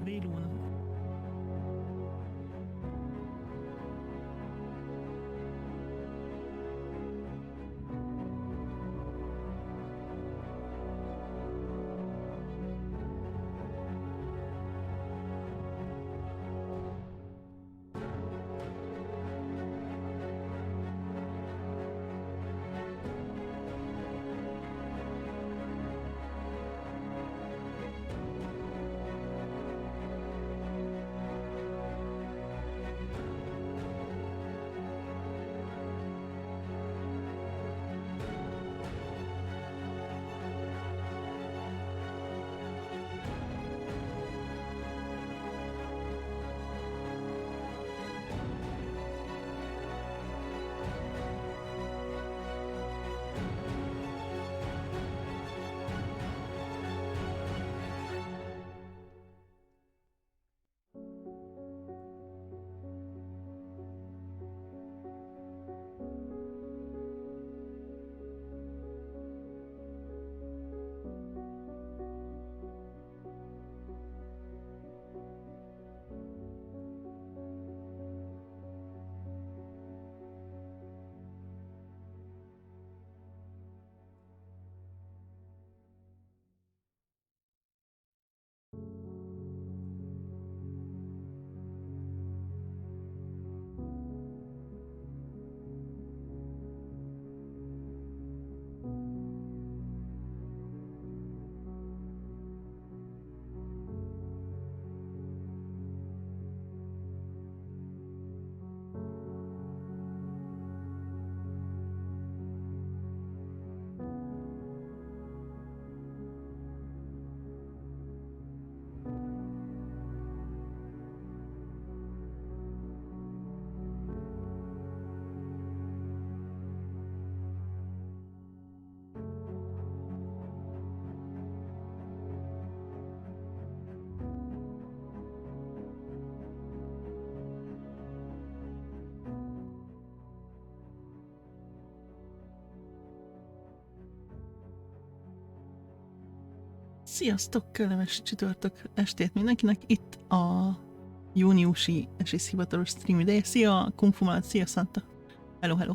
Vélónak. Sziasztok, kellemes csütörtök estét mindenkinek. Itt a júniusi és hivatalos stream ideje. Szia, Kung Fu Malad, szia, Santa. Hello, hello.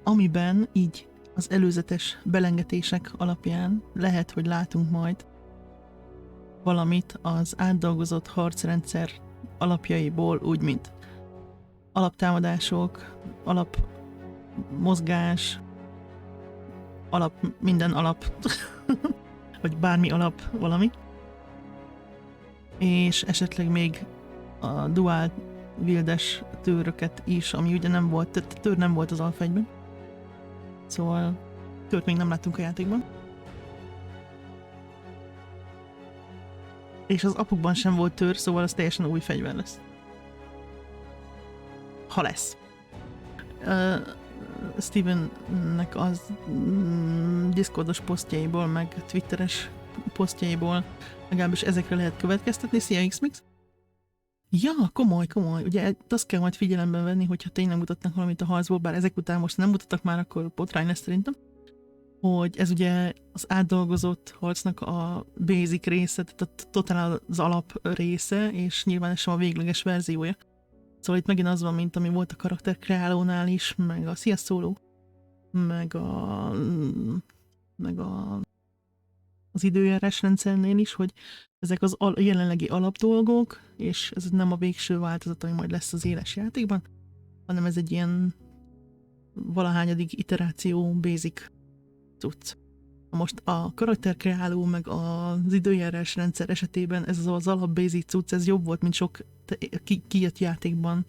Amiben így az előzetes belengetések alapján lehet, hogy látunk majd valamit az átdolgozott harcrendszer alapjaiból, úgy mint alaptámadások, alapmozgás, minden alap, vagy bármi alap valami. És esetleg még a dual wieldes tőröket is, ami ugye nem volt, tőr nem volt az alapegyben. Szóval tőrt még nem láttunk a játékban. És az apukban sem volt tőr, szóval az teljesen új fegyver lesz. Ha lesz. Stevennek az Discordos posztjaiból, meg Twitteres posztjaiból legalábbis ezekre lehet következtetni. Szia, X-Mix! Ja, komoly. Ugye azt kell majd figyelembe venni, hogyha tényleg mutatnak valamit a harcból, bár ezek után most nem mutattak már, akkor botrány lesz szerintem, hogy ez ugye az átdolgozott harcnak a basic része, tehát totál az alap része, és nyilván ez sem a végleges verziója. Szóval itt megint az van, mint ami volt a karakterkreálónál is, meg a Szia Szóló, meg az időjárás rendszernél is, hogy ezek az jelenlegi alapdolgok, és ez nem a végső változat, ami majd lesz az éles játékban, hanem ez egy ilyen valahányadik iteráció, basic cucc. Most a karakterkreáló, meg az időjárás rendszer esetében ez az alap basic cucc, ez jobb volt, mint sok kijött játékban,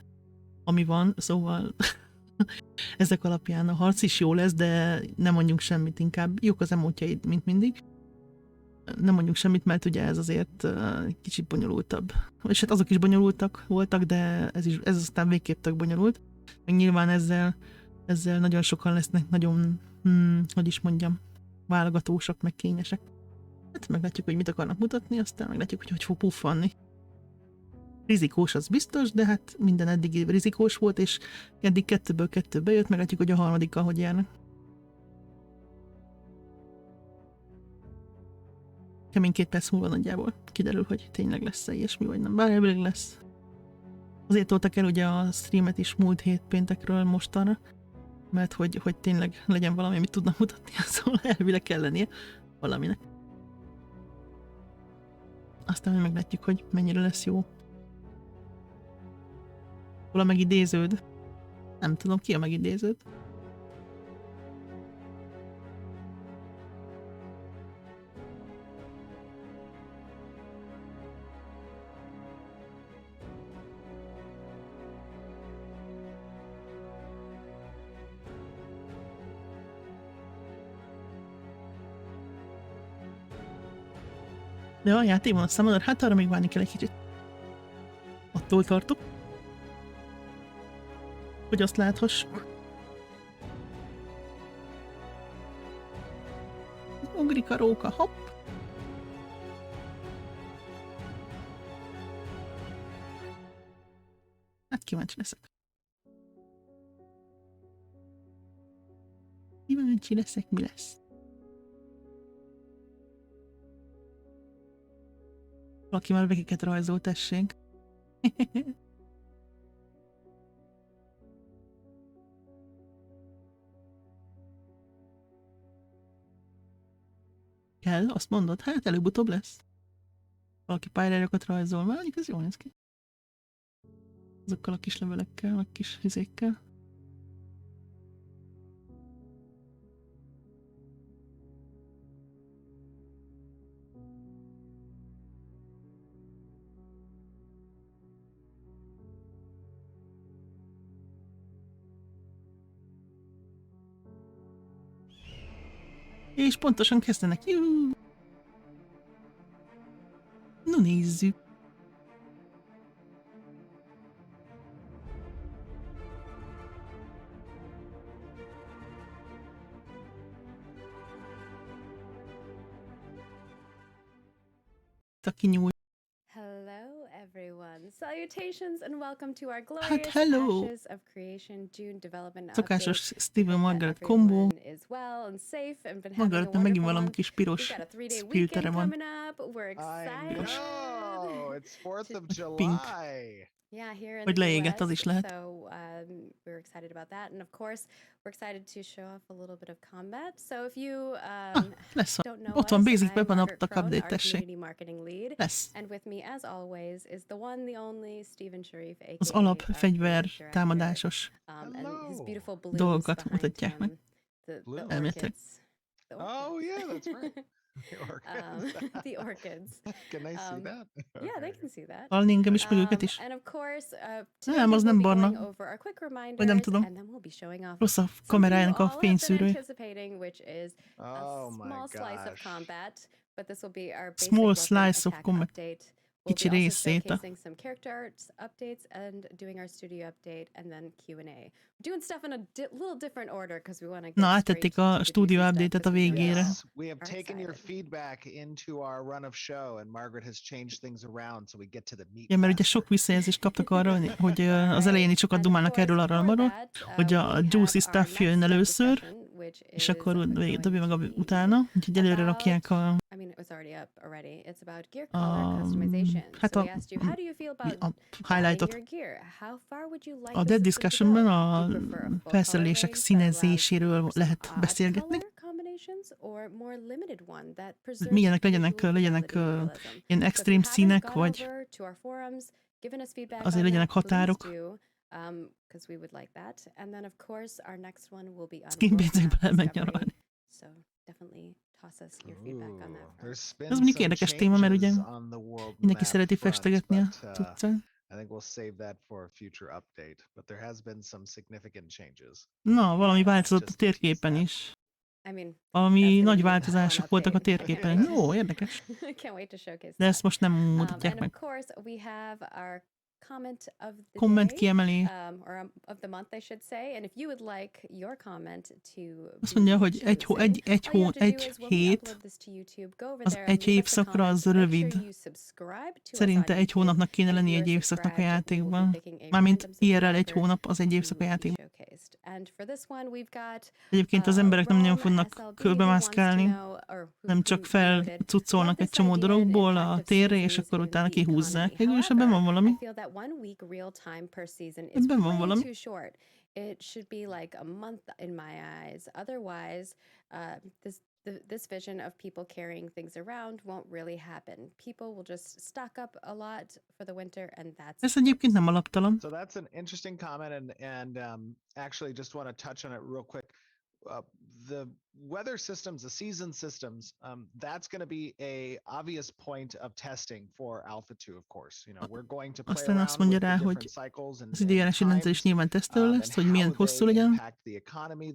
ami van, szóval ezek alapján a harc is jó lesz, de nem mondjunk semmit, inkább jók az emótjaid, mint mindig. Nem mondjuk semmit, mert ugye ez azért kicsit bonyolultabb. És hát azok is bonyolultak voltak, de ez aztán végképp tök bonyolult. Meg nyilván ezzel nagyon sokan lesznek nagyon, hogy is mondjam, válogatósak, meg kényesek. Hát meglátjuk, hogy mit akarnak mutatni, aztán meglátjuk, hogy fog puffanni. Rizikós az biztos, de hát minden eddig rizikós volt, és eddig 2-ből 2 bejött, meglátjuk, hogy a harmadikkal hogy járnak. kemény 2 perc múlva nagyjából kiderül, hogy tényleg lesz-e ilyesmi, vagy nem. Bár elvileg lesz. Azért toltak el ugye a streamet is múlt hét péntekről mostanra, mert hogy tényleg legyen valami, amit tudnak mutatni, szóval elvileg kell lennie valaminek. Aztán meglátjuk, hogy mennyire lesz jó. Hol a megidéződ? Nem tudom, ki a megidéződ? De a játékban a számador, hát arra még várni kell egy kicsit. Attól tartok, hogy azt láthassuk. Ugrik a róka, hopp! Hát kíváncsi leszek. Kíváncsi leszek, mi lesz. Valaki már vegiket rajzol, tessék. Kell, azt mondod? Hát előbb-utóbb lesz. Valaki pályárakat rajzol, már mondjuk ez jól néz ki. Azokkal a kis levelekkel, a kis hizékkel. És pontosan kezdenek. Jú! No nézzük. Aki nyúl. Hello everyone. Salutations and welcome to our glorious Hát hello! Ashes of Creation June development Szokásos update. Steven Hope that Margaret kombó. everyone is well and safe and been having a Margaretnek megint wonderful valami month. kis We've piros got a 3-day filtere weekend van. coming up. We're I excited. know! It's 4th of Pink. July! Yeah, here in Vagy the leégett, US. az is lehet. So we're excited about that. And of course, we're excited to show off a little bit of combat. So if you Lesz. don't know Ott van us, Basic I'm Weapon Margaret update, Crone, our tessék. community marketing lead. Lesz. And with me, as always, is the one, the only Stephen Sharif, aka Az alap our fegyver creative director, támadásos and his Hello. beautiful balloons dolgokat behind mutatják him, meg. the Elméletileg. orchids. The Oh, orchids. yeah, that's right. The orchids. The orchids. Can I see that? Yeah, they Okay. can see that. Hallni engem is, meg őket is. And of course, Nem, az we'll nem be barna. going over our quick Vagy nem reminders, tudom. and then we'll be showing off Rossz a something you kamerájának all a have been fényszűrője. anticipating, which is a Oh my small slice of gosh. combat, but this will be our basic Small weapon slice of attack combat. update. We'll Kicsi be also részét. showcasing some character arts updates and doing our studio update and then Q&A. We're doing stuff in a little different order because we want to get Na, straight áttették to a the stúdió juicy stuff update-et a 'cause we know you végére. all Yes, we have are taken your excited. feedback into our run of show, and Margaret has changed things around so we get to the meat. Igen, mert ugye faster. sok visszajelzést kaptak arra, hogy az elején is sokat dumálnak erről arról, hogy a juicy stuff jön először, és akkor dobja meg utána, úgyhogy előre rakják a hát a highlightot. A Dead Discussionben a felszerelések színezéséről lehet beszélgetni. Milyenek legyenek ilyen extrém színek, vagy azért legyenek határok. Skinpénzekbe lehet megnyaralni. Ez mondjuk érdekes téma, mert ugye mindenki szereti festegetni a cuccát. I think we'll save that for a future update, but there has been some significant changes. Na, valami változott a térképen is. Valami nagy változások voltak a térképen. Jó, érdekes. De ezt most nem mutatják meg. Komment kiemeli. Azt mondja, hogy egy hét, az egy évszakra az rövid. Szerinte egy hónapnak kéne lenni egy évszaknak a játékban. Mármint IRL egy hónap, az egy évszak a játékban. And for this one, we've got Egyébként az emberek nem nagyon Rome fognak SLB, körbemászkálni, who wants to know, or nem csak felcuccolnak egy csomó dologból a térre, és akkor utána kihúzzák. Végül is ebben van valami. I feel that 1 week real time per season is Ebben van way valami. too short. It should be like a month in my eyes. Otherwise, this vision of people carrying things around won't really happen. People will just stock up a lot for the winter, and that's Ez egyébként nem alaptalan. So that's an interesting comment, and actually just want to touch on it real quick. The weather systems, the season systems, that's going to be a obvious point of testing for Alpha 2, of course. You know, we're going to play Aztán azt around mondja with the rá, different hogy cycles and az időjárási rendszer is nyilván tesztelő lesz, hogy milyen hosszú legyen,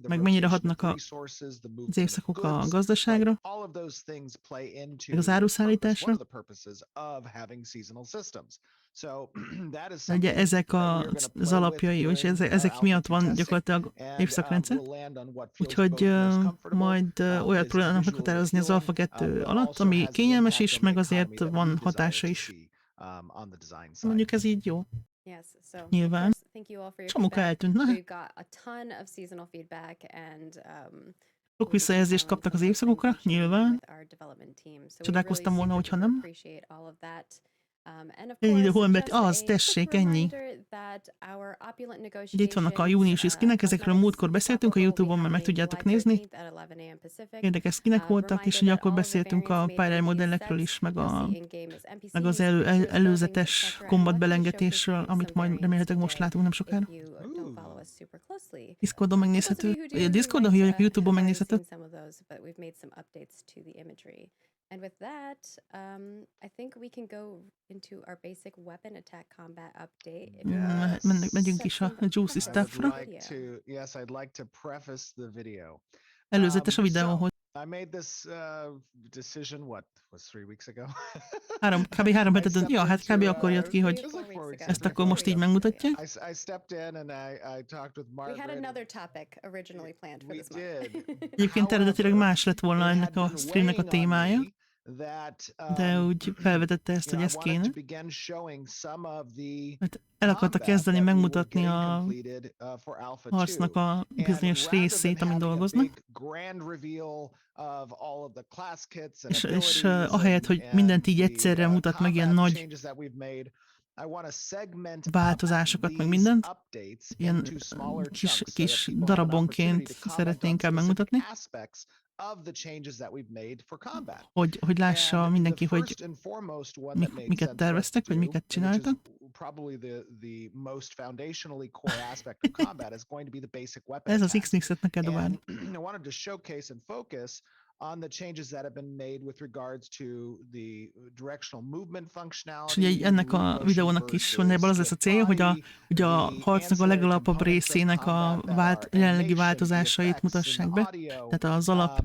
meg mennyire hatnak az évszakok a gazdaságra, all of those things play into meg az áruszállításra. one of the purposes of having seasonal systems. So that is Ugye something ezek that we are gonna az play with alapjai, és during our ezek Alpha miatt 2 van testing. gyakorlatilag And évszakrendszer. we'll land on what feels Úgyhogy both most comfortable, majd olyat is próbálnak visually meghatározni az Alpha appealing, 2 but alatt, also ami has the kényelmes impact is, on the meg azért economy that van we desire hatása to is. see, on the design side. Mondjuk ez így jó. Yes, so Nyilván. first, thank you all for your Csomóka feedback. eltűnt, na? We've got a ton of seasonal feedback, and Sok visszajelzést kaptak az évszakokra, nyilván. Csodálkoztam volna, hogyha nem. Ennyi idő Holmbert, az, tessék, ennyi. Itt vannak a júniusi skinek, ezekről múltkor beszéltünk a YouTube-on, mert meg tudjátok nézni. Érdekes skinek voltak, és ugye akkor beszéltünk a pályáj modellekről is, meg az előzetes kombat belengetésről, amit majd remélhetőleg most látunk nem sokára. Discordon megnézhető. Discordon, hogy a YouTube-on megnézhető. And with that, I think we can go into our basic weapon attack combat update. Megyünk is a juicy stuffra. Yes, I'd like to preface the video. Előzetes a videóhoz. I made this decision, what was 3 weeks ago? Kb. 3 hetet, ja, hát kb. Akkor jött ki, hogy ezt akkor most így megmutatja. I stepped in and I talked with Margaret. We had another topic originally planned for this month. Egyébként eredetileg más lett volna ennek a streamnek a témája, de úgy felvetette ezt, hogy ez kéne. Mert el akarta kezdeni megmutatni a harcnak a bizonyos részét, amin dolgoznak. És ahelyett, hogy mindent így egyszerre mutat meg ilyen nagy változásokat, meg mindent, ilyen kis darabonként szeretné inkább megmutatni, hogy lássa mindenki, hogy miket terveztek, vagy miket csináltak. Ez az X-Mixet neked dobálni. On the changes that have been made with regards to the directional movement functionality. És ugye ennek a videónak is van az lesz a célja, hogy a harcnak a legalapabb részének a jelenlegi változásait mutassák be. Tehát az alap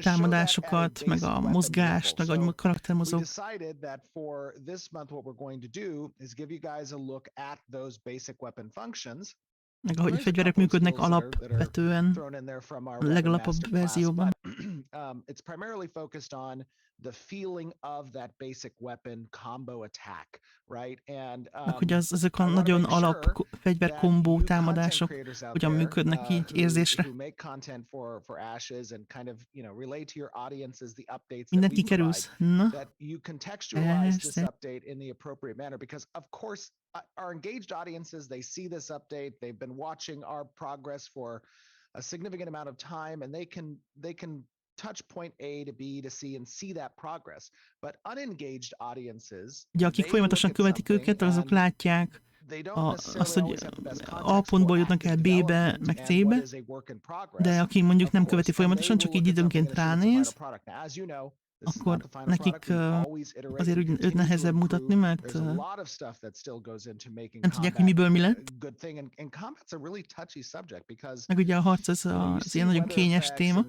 támadásokat, meg a mozgást, meg a karaktermozók. Meg ahogy a fegyverek működnek alapvetően a legalapabb verzióban. It's primarily focused on the feeling of that basic weapon combo attack, right? And hogy ezek a nagyon alap fegyverkombó támadások hogyan működnek így érzésre. Mindent kikerülsz? Na? Persze. Our engaged audiences, they see this update, they've been watching our progress for a significant amount of time, and they can touch point A to B to C and see that progress. But unengaged audiences, ugye akik folyamatosan követik őket, azok látják azt, hogy A pontból jutnak el B-be, meg C-be, de aki mondjuk nem követi folyamatosan, csak így időnként ránéz, akkor nekik azért őt nehezebb mutatni, mert nem tudják, hogy miből mi lett. Meg ugye a harc az ilyen nagyon kényes téma.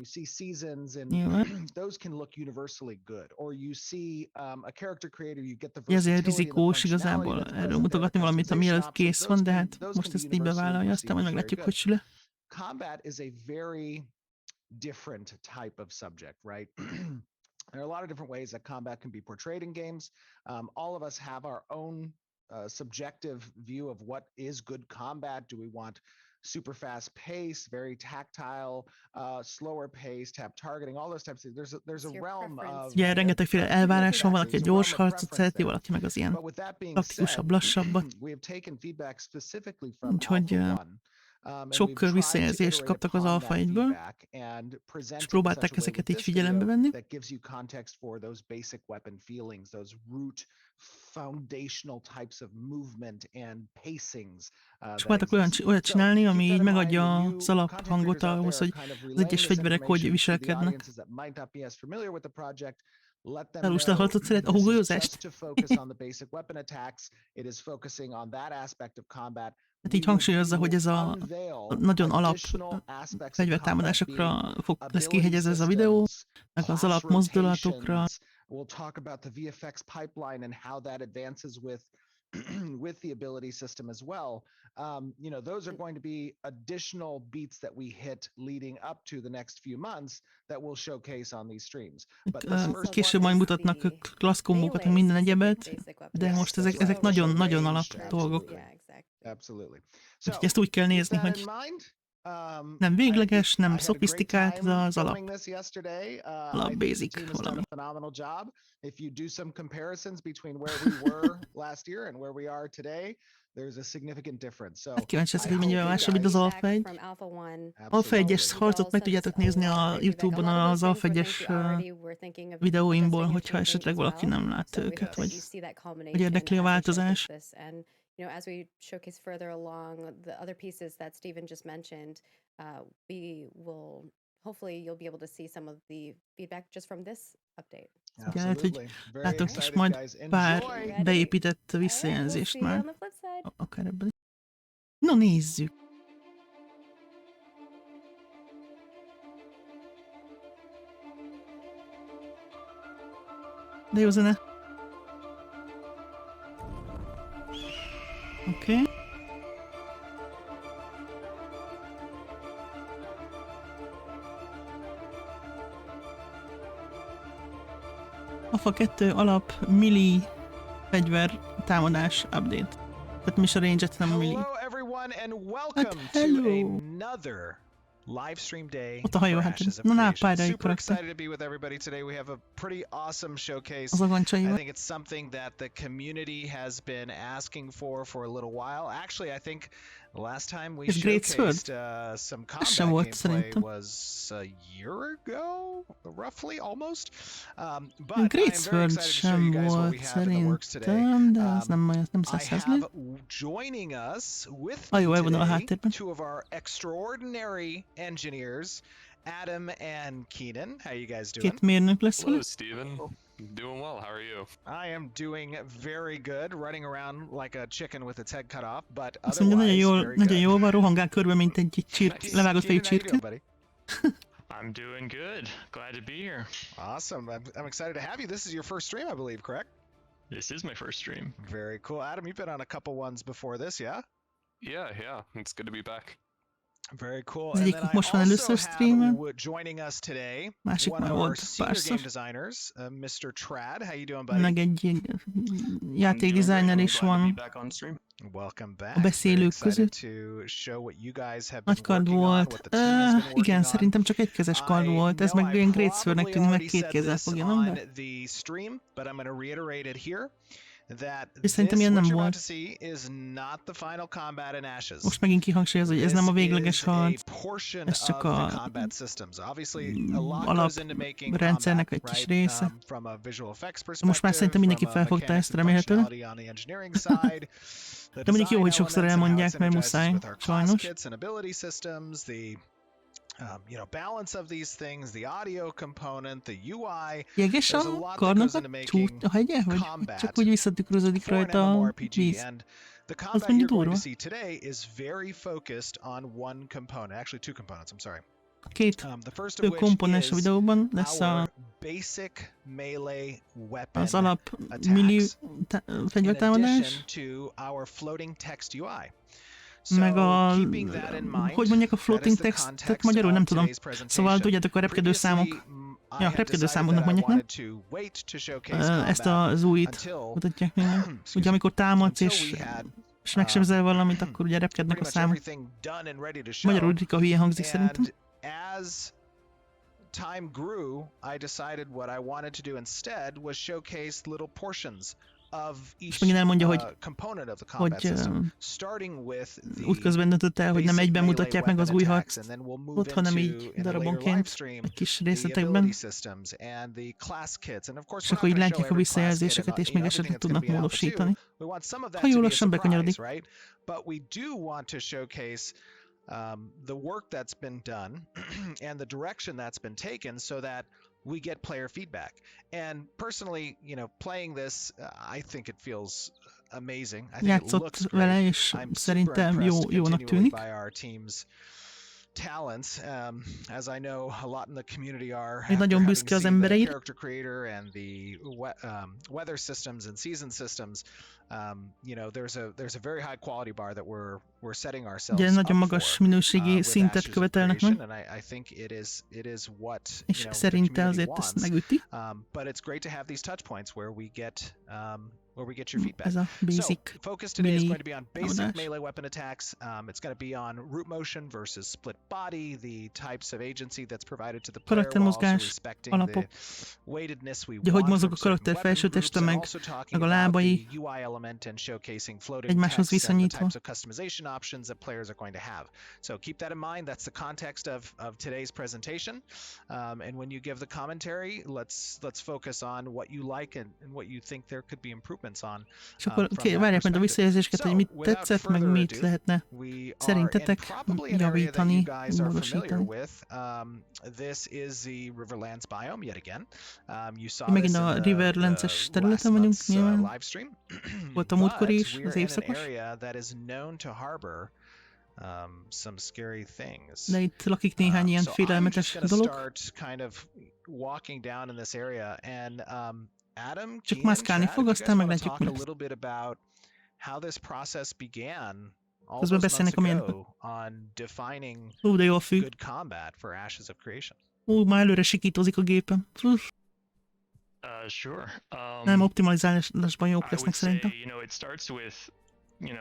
Nyilván. Ezért rizikós igazából erről mutogatni valamit, ami előtt kész van, de hát most ezt így bevállalja, aztán majd meglátjuk, hogy sül-e. Combat is a very different type of subject, right? There are a lot of different ways that combat can be portrayed in games. All of us have our own subjective view of what is good combat. Do we want super fast pace, very tactile, slower pace, tap targeting, all those types of things. There's a realm of Ugye rengetegféle elvárás van, valaki egy gyors harcot szereti, valaki meg az ilyen But with that being taktikusabb, said, lassabbat. we have taken feedback specifically from Úgyhogy Alpha 1. And sok we've tried to visszajelzést iterate kaptak az upon Alpha that 1-ből, feedback and present és it in próbálták such a way ezeket with így this figyelembe video venni. that gives you context for those basic weapon feelings, those root foundational types of movement and pacings that Próbáltak exist. olyat So csinálni, keep ami that így in mind megadja when az you alaphangot content creators out ahhoz, there hogy are kind of az relaying egyes this fegyverek hogy information to the viselkednek. audiences that might not be as familiar with the project. Let them Elúszta a know harcot szeret, a this is húgolyozást. just to focus on the basic weapon attacks. It is focusing on that aspect of combat. Hát így hangsúlyozza, hogy ez a nagyon alap fegyvertámadásokra lesz kihegyezve ez a videó, meg az alap mozdulatokra. We'll talk about the VFX pipeline and how that advances with the ability system as well. You know, those are going to be additional beats that we hit leading up to the next few months that we'll showcase on these streams. But this first Később majd mutatnak klassz kombókat, meg minden egyebet, de most ezek nagyon-nagyon alap dolgok. Absolutely. Úgyhogy ezt úgy kell nézni, hogy nem végleges, nem szofisztikált, de az alap basic valami. If you do some comparisons between where we were last year and where we are today, there's a significant difference. So hát kíváncsi leszek, hogy mennyivel másabb, mint az Alpha 1. Alpha 1-es harcot meg tudjátok nézni a YouTube-on az Alpha 1-es videóimból, hogyha esetleg valaki nem látta őket, vagy érdekli a változás. You know, as we showcase further along the other pieces that Stephen just mentioned, we will hopefully you'll be able to see some of the feedback just from this update. Igen, lehet, hogy látok is majd pár beépített visszajelzést már. Akár ebben. No, nézzük! De jó zene. Oké. Okay. AFA 2 alap milli fegyver támadás update. Tehát mi is a range-et, nem a milli. Hello everyone and welcome to another live stream day Ott a hajó, hát na pályai super excited to be with everybody today. We have a pretty awesome showcase. I think it's something that the community has been asking for a little while. Actually, I think the last time we showcased some combat gameplay was a year ago, roughly, almost. But I am very excited to show you guys what we have in the works today. I have joining us with me today two of our extraordinary engineers, Adam and Keenan. How you guys doing? Hello, Steven. Doing well. How are you? I am doing very good, running around like a chicken with its head cut off, but otherwise very good. Nagyon jól van, rohangál körbe, mint egy levágott fejű csirke. I'm doing good. Glad to be here. Awesome. I'm excited to have you. This is your first stream, I believe, correct? This is my first stream. Very cool. Adam, you've been on a couple ones before this, yeah? Yeah. It's good to be back. Very cool. And then I also have joining us today one of our senior game designers, Mr. Trad. How you doing, buddy? Meg egy játékdesigner is van. Welcome back. A beszélők között. Nagy kard volt. Igen, szerintem csak egy kezes kard volt. Ez meg ilyen Great Swordnek tűnik, meg két kézzel fogja, nem? És szerintem ilyen nem volt. Most megint kihangsúlyozza, hogy ez nem a végleges harc, ez csak a alaprendszernek egy kis része. Most már szerintem mindenki felfogta ezt, remélhetőleg. De mondjuk jó, hogy sokszor elmondják, mert muszáj, sajnos. You know, balance of these things, the audio component, the UI. Jeges a karnak a hegye? Vagy csak úgy visszatükröződik rajta a víz? Az mondjuk durva. Két fő komponens a videóban lesz az alap millió fegyvertámadás, meg a, hogy mondják a floating text, tehát magyarul nem tudom. Szóval tudjátok, a repkedő számok, repkedő számoknak mondják, nem? Ezt az újit mutatják minden. Ugye amikor támadsz és és megsebzel valamit, akkor ugye repkednek a pretty much számok. everything done and ready to show. Magyarul Rika hülye hangzik szerintem. And as time grew, I decided what I wanted to do instead was showcase little portions of each megint elmondja, hogy- component of the combat hogy system, starting with Útközben döntött el, hogy nem basic egyben melee mutatják meg az weapon új attacks, harcot, and then we'll move hanem into, így in a later darabonként, livestream, egy kis the részletekben, ability systems and the class kits. And of course, és we're akkor not így going to show látják a every class kit and visszajelzéseket, és még everything esetleg that's gonna tudnak be in Alpha 2. módosítani. We want some of that Ha to jól be a lassan bekanyarodik. surprise, right? But we do want to showcase the work that's been done and the direction that's been taken so that we get player feedback. And personally, playing this, I think it feels amazing. I think it Játszott looks vele, great. és I'm super szerintem impressed jónak continually tűnik. by our team's talents, as I know a lot in the community are. Még After nagyon having büszke az seen the embereire. character creator and the weather systems and season systems, there's a very high quality bar that we're setting ourselves Ugye nagyon up magas for, minőségi with szintet Ashes of követelnek meg, Creation, and I think it is what és the szerinte community azért ezt wants. megüti. But it's great to have these touch points where we get your feedback. Ez a basic So, focus today is melee going to be on basic támadás. melee weapon attacks. It's going to be on root motion versus split body, the types of agency that's provided to the player while also Karaktermozgás, respecting alapok. the weightedness we Ugye, hogy want mozog from a certain karakter weapon felső groups, teste, and meg- also talking meg a about lábai the UI element and showcasing floating egymáshoz text and the viszonyítva. types of customization options that players are going to have. So keep that in mind. That's the context of today's presentation. And when you give the commentary, let's focus on what you like and what you think there could be improvements on. És akkor from that várják majd a perspective. visszajelzéseket, hogy So, mit without tetszett, meg further mit ado, lehetne we are in szerintetek probably an area that you javítani, guys are familiar módosítani. with. This is the Riverlands biome yet again. You saw Megint this a in Riverlands-es the területen last vagyunk, month's nyilván. live stream. Volt a múltkor But is, we're az in an évszakos. area that is known to harbor some scary things. De itt lakik néhány ilyen So I'm félelmetes just gonna dolog. start kind of walking down in this area, and Adam, Csak Keenan, mászkálni Chad, fog, if you aztán guys wanna meglátjuk, talk mi a lesz. little bit about how this process began all Közben those months beszélnek a milyen... ago on defining De jól fű. good combat for Ashes of Creation. Már előre sikítozik a gépem. Sure. Nem, optimalizálásban jók I lesznek would say, szerintem. it starts with,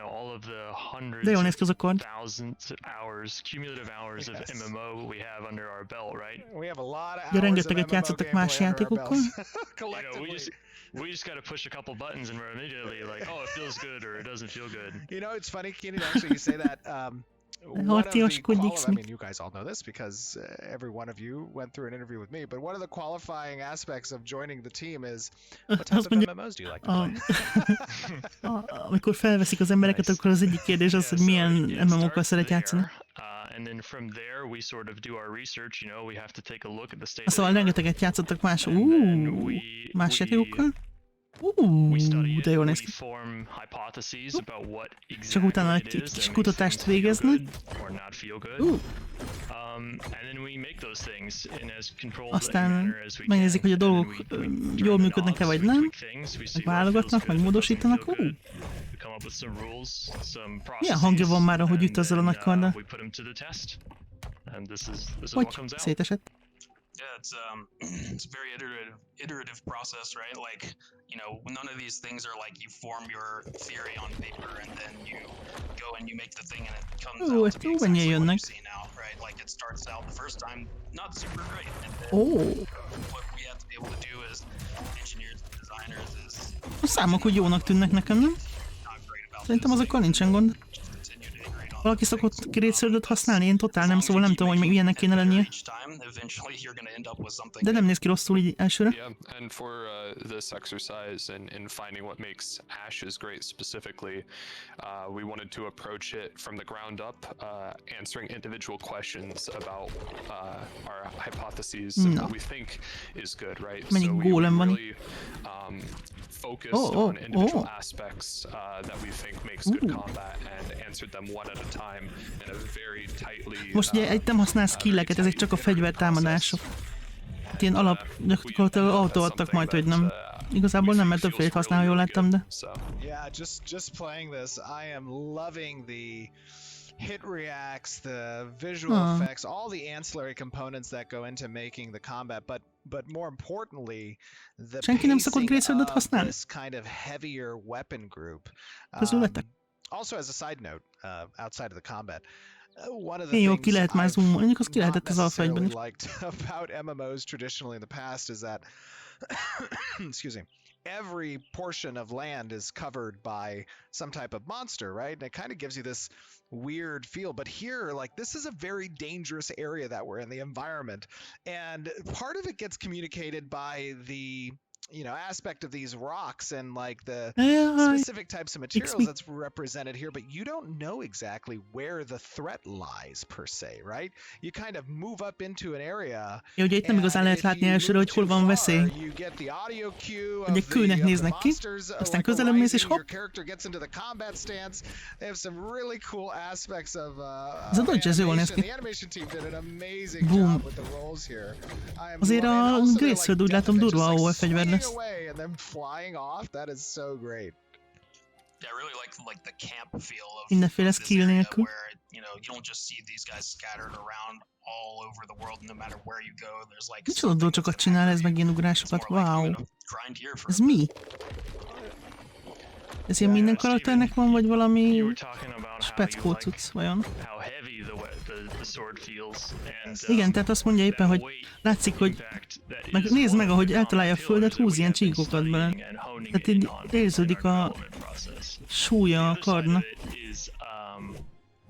all of the hundreds De jól néz ki az a of kard. thousands of hours, cumulative hours of Yes. MMO we have under our belt, right? We have a lot of De hours of rengeteget MMO játszottak más gameplay under our játékokkal. belts. We Collectively. just got to push a couple buttons and we're immediately like, oh, it feels good or it doesn't feel good. It's funny, Keenan, actually, you say that. One of Harciaskodjék, I mean, you guys all know this because every one of you went through an interview with me, but one of the qualifying aspects of joining the team is what type Azt of mondja, MMOs do you like to play? amikor felveszik az embereket, Nice. akkor az egyik kérdés az, hogy milyen it MMO-kkal starts szeret játszani. there, and then from there we sort of do our research, we have to take a look at the state Szóval of the art. rengeteget játszottak más, And then más we játékokkal. we study it, De jól we néz ki. form hypotheses about what Csak exactly utána it egy is kis that makes kutatást things feel végezni. good or not feel good. And then we make those things in as controlled a Aztán manner as we megnézik, can. hogy a And then dolgok we jól turn the működnek-e, knobs, vagy we nem. tweak things, we see Meg what válogatnak, feels meg good, what doesn't módosítanak. feel good. We come up with some rules, some Milyen hangja van már, ahogy processes, üt ezzel a and nagy karddal? we put them to the test. And this is what Hogy comes out. szétesett. Yeah, it's a very iterative process, right? Like, none of these things are like you form your theory on paper and then you go and you make the thing and it comes out to be ezt jó exactly mennyien what you jönnek. see now, right? Like it starts out the first time not super great, and then what we have to be able to do as engineers and designers is A számok úgy jónak tűnnek nekem, nem? not great about Szerintem this, azokkal nincsen gond. just continue to iterate on Valaki these szokott things. grétszöldöt használni, én totál As nem, long as szóval you nem keep tudom, hogy making milyennek it kéne better lennie. each time, eventually you're going to end up with something De nem néz ki rosszul így elsőre. Yeah, and for this exercise and in finding what makes Ashes great specifically, we wanted to approach it from the ground up, answering individual questions about our hypotheses and what we think is good, right? Mennyi So we gólem van really focused on individual aspects that we think makes good combat and answered them one at a time in a very tightly. Most ugye itt nem használ skilleket, ezek csak a fegyvertámadások. Hát ilyen alap, gyakorlatilag autó adtak majd, hogy nem. Igazából nem, mert többfélét használ, ha jól láttam, de... Yeah, just playing this, I am loving the hit reacts, the visual effects, all the ancillary components that go into making the combat, but more importantly, the Senki nem szokott pacing grészöldöt of használni? this kind of heavier weapon group. Közületek? Also, as a side note, outside of the combat, one of the Jó, ki things lehet már I've zoomolni, mondjuk az ki not lehetett az alfaegyben necessarily is. liked about MMOs traditionally in the past is that, excuse me, every portion of land is covered by some type of monster, right? And it kind of gives you this weird feel. But here, like, this is a very dangerous area that we're in, the environment. And part of it gets communicated by the, you know, aspect of these rocks and like the specific types of materials that's represented here, but you don't know exactly where the threat lies per se, right? You kind of move up into an area. Jó, ugye itt nem igazán lehet látni elsőre, hogy hol van veszély. You get the audio cue Ugye of kőnek néznek ki, monsters, aztán like közelebb mész és arising, hopp. your character gets into the combat stance. They have some really cool aspects of Ez a dodge, ez jól néz animation. ki. The animation team did an amazing Boom. job with the roles here. Azért a Grace-föld úgy látom durva AOE fegyver lesz. And then flying off, that is so great. Yeah, I really like the camp feel of Mindenféle this skill area nélkül. where, you know, you don't just see these guys scattered around all over the world, no matter where you go. There's like Micsoda dolcsokat csinál ez, meg ilyen ugrásokat, wow. Ez mi? Ez ilyen minden karakternek van, vagy valami speckó cucc, vajon? Igen, tehát azt mondja éppen, hogy látszik, hogy meg nézd meg, ahogy eltalálja a földet, húz ilyen csíkokat bele. Tehát így érződik a súlya a kardnak.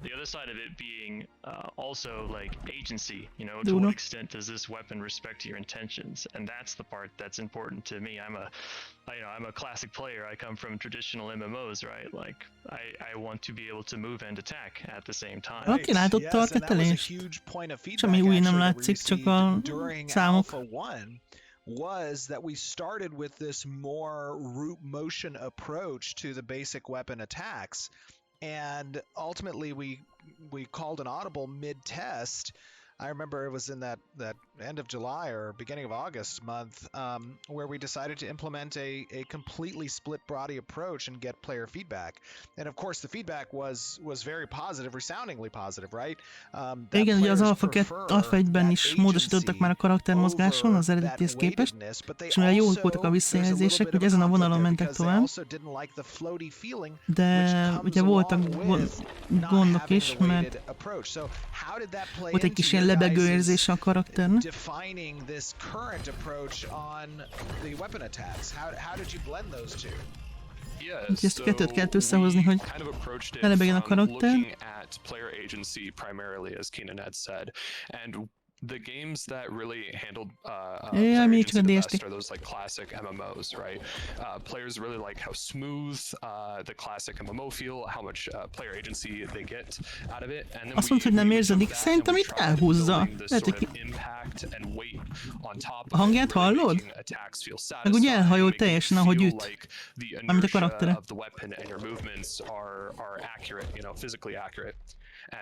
The other side of it being also like agency, you know, to what extent does this weapon respect your intentions? And that's the part that's important to me. I'm a classic player. I come from traditional MMOs, right? Like I want to be able to move and attack at the same time. Valaki látott tartetelést? Semmi új nem látszik, csak a számok. Was that we started with this more root motion approach to the basic weapon attacks. And ultimately, we called an audible mid-test. I remember it was in that end of July or beginning of August month where we decided to implement a completely split body approach and get player feedback. And of course, the feedback was very positive, resoundingly positive, right? Igen, ugye az Alpha 1-ben is módosítottak már a karaktermozgáson az eredetihez képest, és mivel jók voltak a visszajelzések, hogy ezen a vonalon mentek tovább, de ugye voltak gondok is, mert volt egy kis ilyen lebegő érzése a karakternek. Úgyhogy ezt a kettőt kellett összehozni, hogy ne lebegjen a karakter. The games that really handled Yeah, player me agency too, the DST. best are those like classic MMOs, right? Players really like how smooth the classic MMO feel, how much player agency they get out of it, and then azt mondta, hogy nem érződik, szerintem itt elhúzza. Lehet, hogy a hangját hallod? Meg úgy elhajol teljesen, ahogy üt. Amit a karaktere.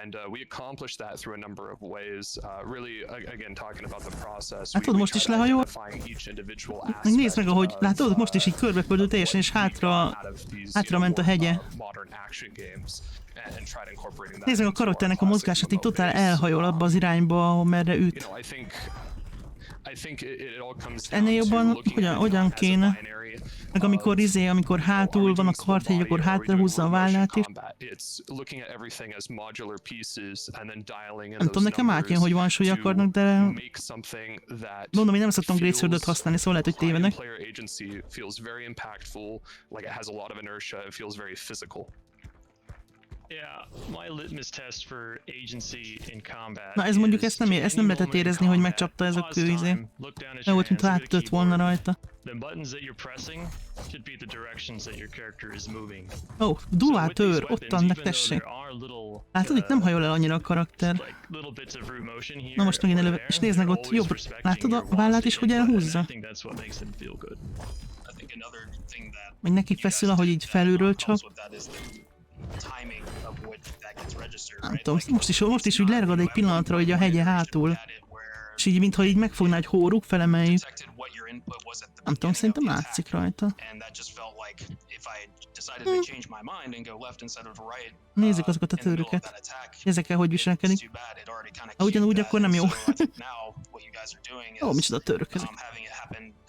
And we accomplished that through a number of ways. Really, again, talking about the process. Látod, most is lehajol. Nézd meg, ahogy látod, most is így körbefordult teljesen, és hátra ment a hegye. Nézd meg a karakternek a mozgását, így totál elhajol abba az irányba, amerre üt. Ennél jobban hogyan kéne? Meg amikor hátul van a kardhegy, akkor hátra húzza a vállát is. Nem tudom, nekem átjön, hogy van súlya a kardnak, de mondom, én nem szoktam Greatsword-öt használni, szóval lehet, hogy tévedek. Na ez mondjuk ezt nem lehetett érezni, hogy megcsapta ez a kőizé. Nem volt, mint átütött volna rajta. Ó, duátőr, ott annak tessék. Látod, itt nem hajol el annyira a karakter. Na most megint előbb, és nézd meg ott jobb. Látod a vállát is, hogy elhúzza? Meg neki feszül, ahogy így felülről csap. Nem tudom, most is úgy leragad egy pillanatra, hogy a hegye hátul. És így, mintha így megfogná egy hóruk, felemeljük. Nem tudom, szerintem látszik rajta. Nézzük azokat a tőröket. Ezekkel hogy viselkedik. Ha ugyanúgy, akkor nem jó. Ó, micsoda tőrök ezek.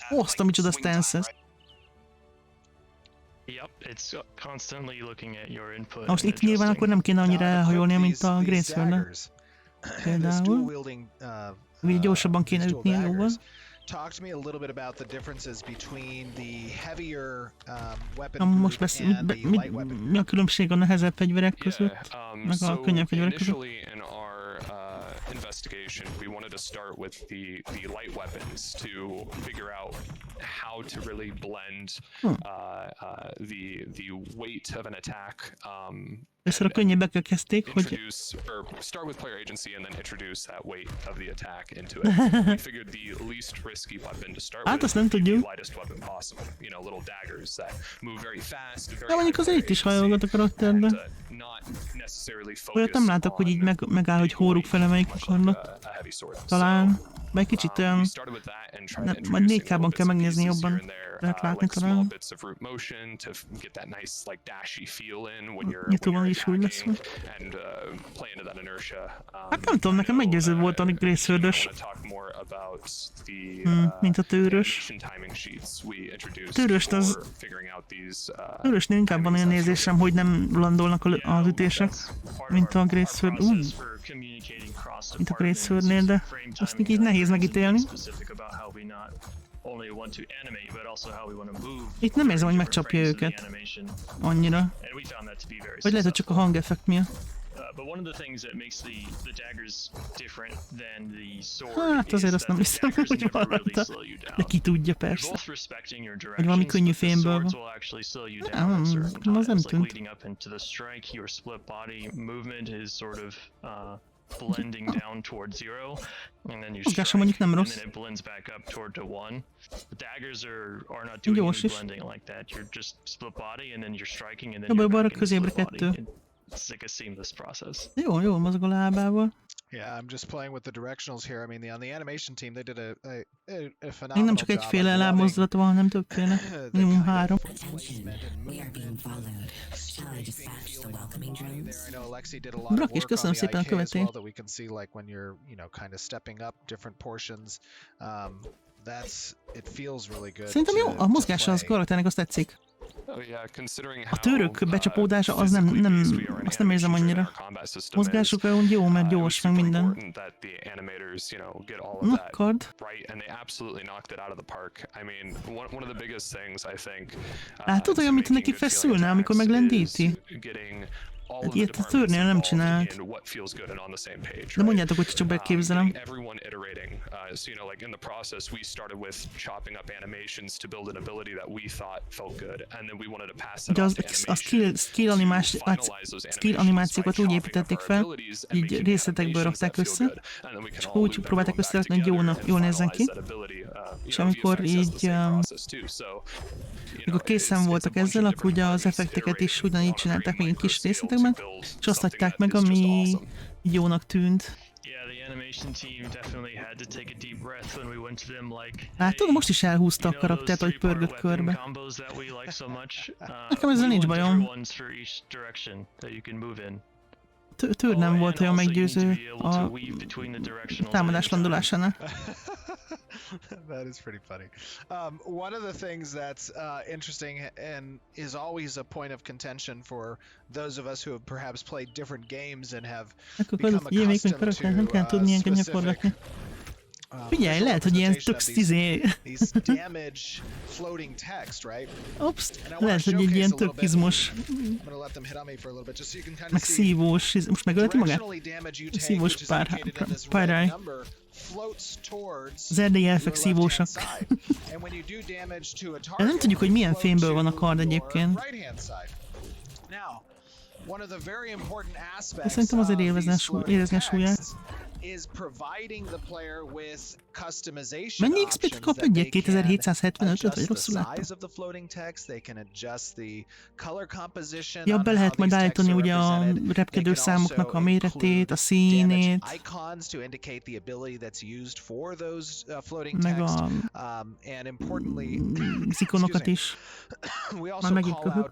Azt a micsoda stance ez. Yep, it's constantly looking at your input. Most and itt nyilván adjusting. akkor nem kéne annyira Now, to equip elhajolnia, mint a these Graceford-nál. daggers, this Például. dual-wielding, Ugye gyorsabban these kéne dual ütnie jóval. daggers. Talk to me a little bit about the differences between the heavier weapon Most group and the light weapon. mi a különbség a nehezebb fegyverek között? Yeah, Meg a so könnyebb fegyverek között? initially in our investigation, we wanted to start with the light weapons to figure out how to really blend the weight of an attack. Először a könnyebbekkel kezdték, hogy Introduce or start with player agency and then introduce that weight of the attack into it. We figured the least risky weapon to start hát with azt nem would be tudjuk. the lightest weapon possible. You know, little daggers that move very fast, very De mondjuk azért itt is hajolgat a karakterbe. not necessarily Olyat nem látok, hogy így megáll, hogy hóruk fele melyik akarnak. Talán. Vagy egy kicsit olyan... Majd 4K-ban kell megnézni jobban. Lehet látni talán. Youtube-on is úgy lesz. Hát nem tudom, nekem meggyőző volt a Graceford-ös. Mint a tőrös. Tőrösnél inkább van olyan érzésem, hogy nem landolnak az ütések, mint a Graceford. Mint a Gracefordnél, de azt még így nehéz megítélni. Itt nem érzem, hogy megcsapja őket annyira. Vagy lehet, hogy csak a hangeffekt miatt. Hát azért azt nem hiszem, hogy valatta. De ki tudja persze. Hogy valami könnyű fémből van. Nem, az nem tűnt. Blending down toward 0, and then you Mozgása mondjuk nem and rossz. then it blends back up toward to 1. The daggers are not doing any blending like that. You're just split body, and then you're striking, and then you're back in split body. It's like a seamless process. Jó, mozog a lábával. Yeah, I'm just playing with the directionals here. I mean, on the animation team, they did a Még phenomenal nem csak job egyféle of lábmozdulata van, hanem többféle. Minimum 3. Brak is köszönöm szépen a követést. Szerintem jó, a mozgása az karakternek azt tetszik. A török becsapódása az nem azt nem érzem annyira. Mozgásuk olyan jó, mert gyors, meg minden. Nakkard. Látod, olyan, mint neki feszülne, amikor meglendíti? Ilyet a törnél nem csinált. De mondjátok, hogy csak beképzelem. Ugye a skill animációkat úgy építették fel, így részletekből rakták össze, és úgy próbálták összerakni, hogy jól nézzen ki. És amikor így mikor készen voltak ezzel, akkor ugye az effekteket is ugyanígy csinálták még kis részletekben, és azt adták meg, ami jónak tűnt. Látod, most is elhúzta a karaktert, hogy pörgött körbe. Nekem ezzel nincs bajom. Tőr nem volt olyan meggyőző a támadás landolásánál. That is pretty funny. One of the things that's interesting and is always a point of contention for those of us who have perhaps played different games and have become accustomed to specific Figyelj, lehet, hogy ilyen tök Ops, lehet, hogy egy ilyen tök izmos, meg szívós, most megöleti magát? Szívós párráj. Az erdélyi elfek szívósak. Nem tudjuk, hogy milyen fémből van a kard egyébként. De szerintem azért érezni a súlyát. Mennyi XP-t kap egy 2775-öt, vagy rosszul láttam? Ja, be lehet majd állítani ugye a repkedő számoknak a méretét, a színét, meg az ikonokat is. Már megint kapjuk.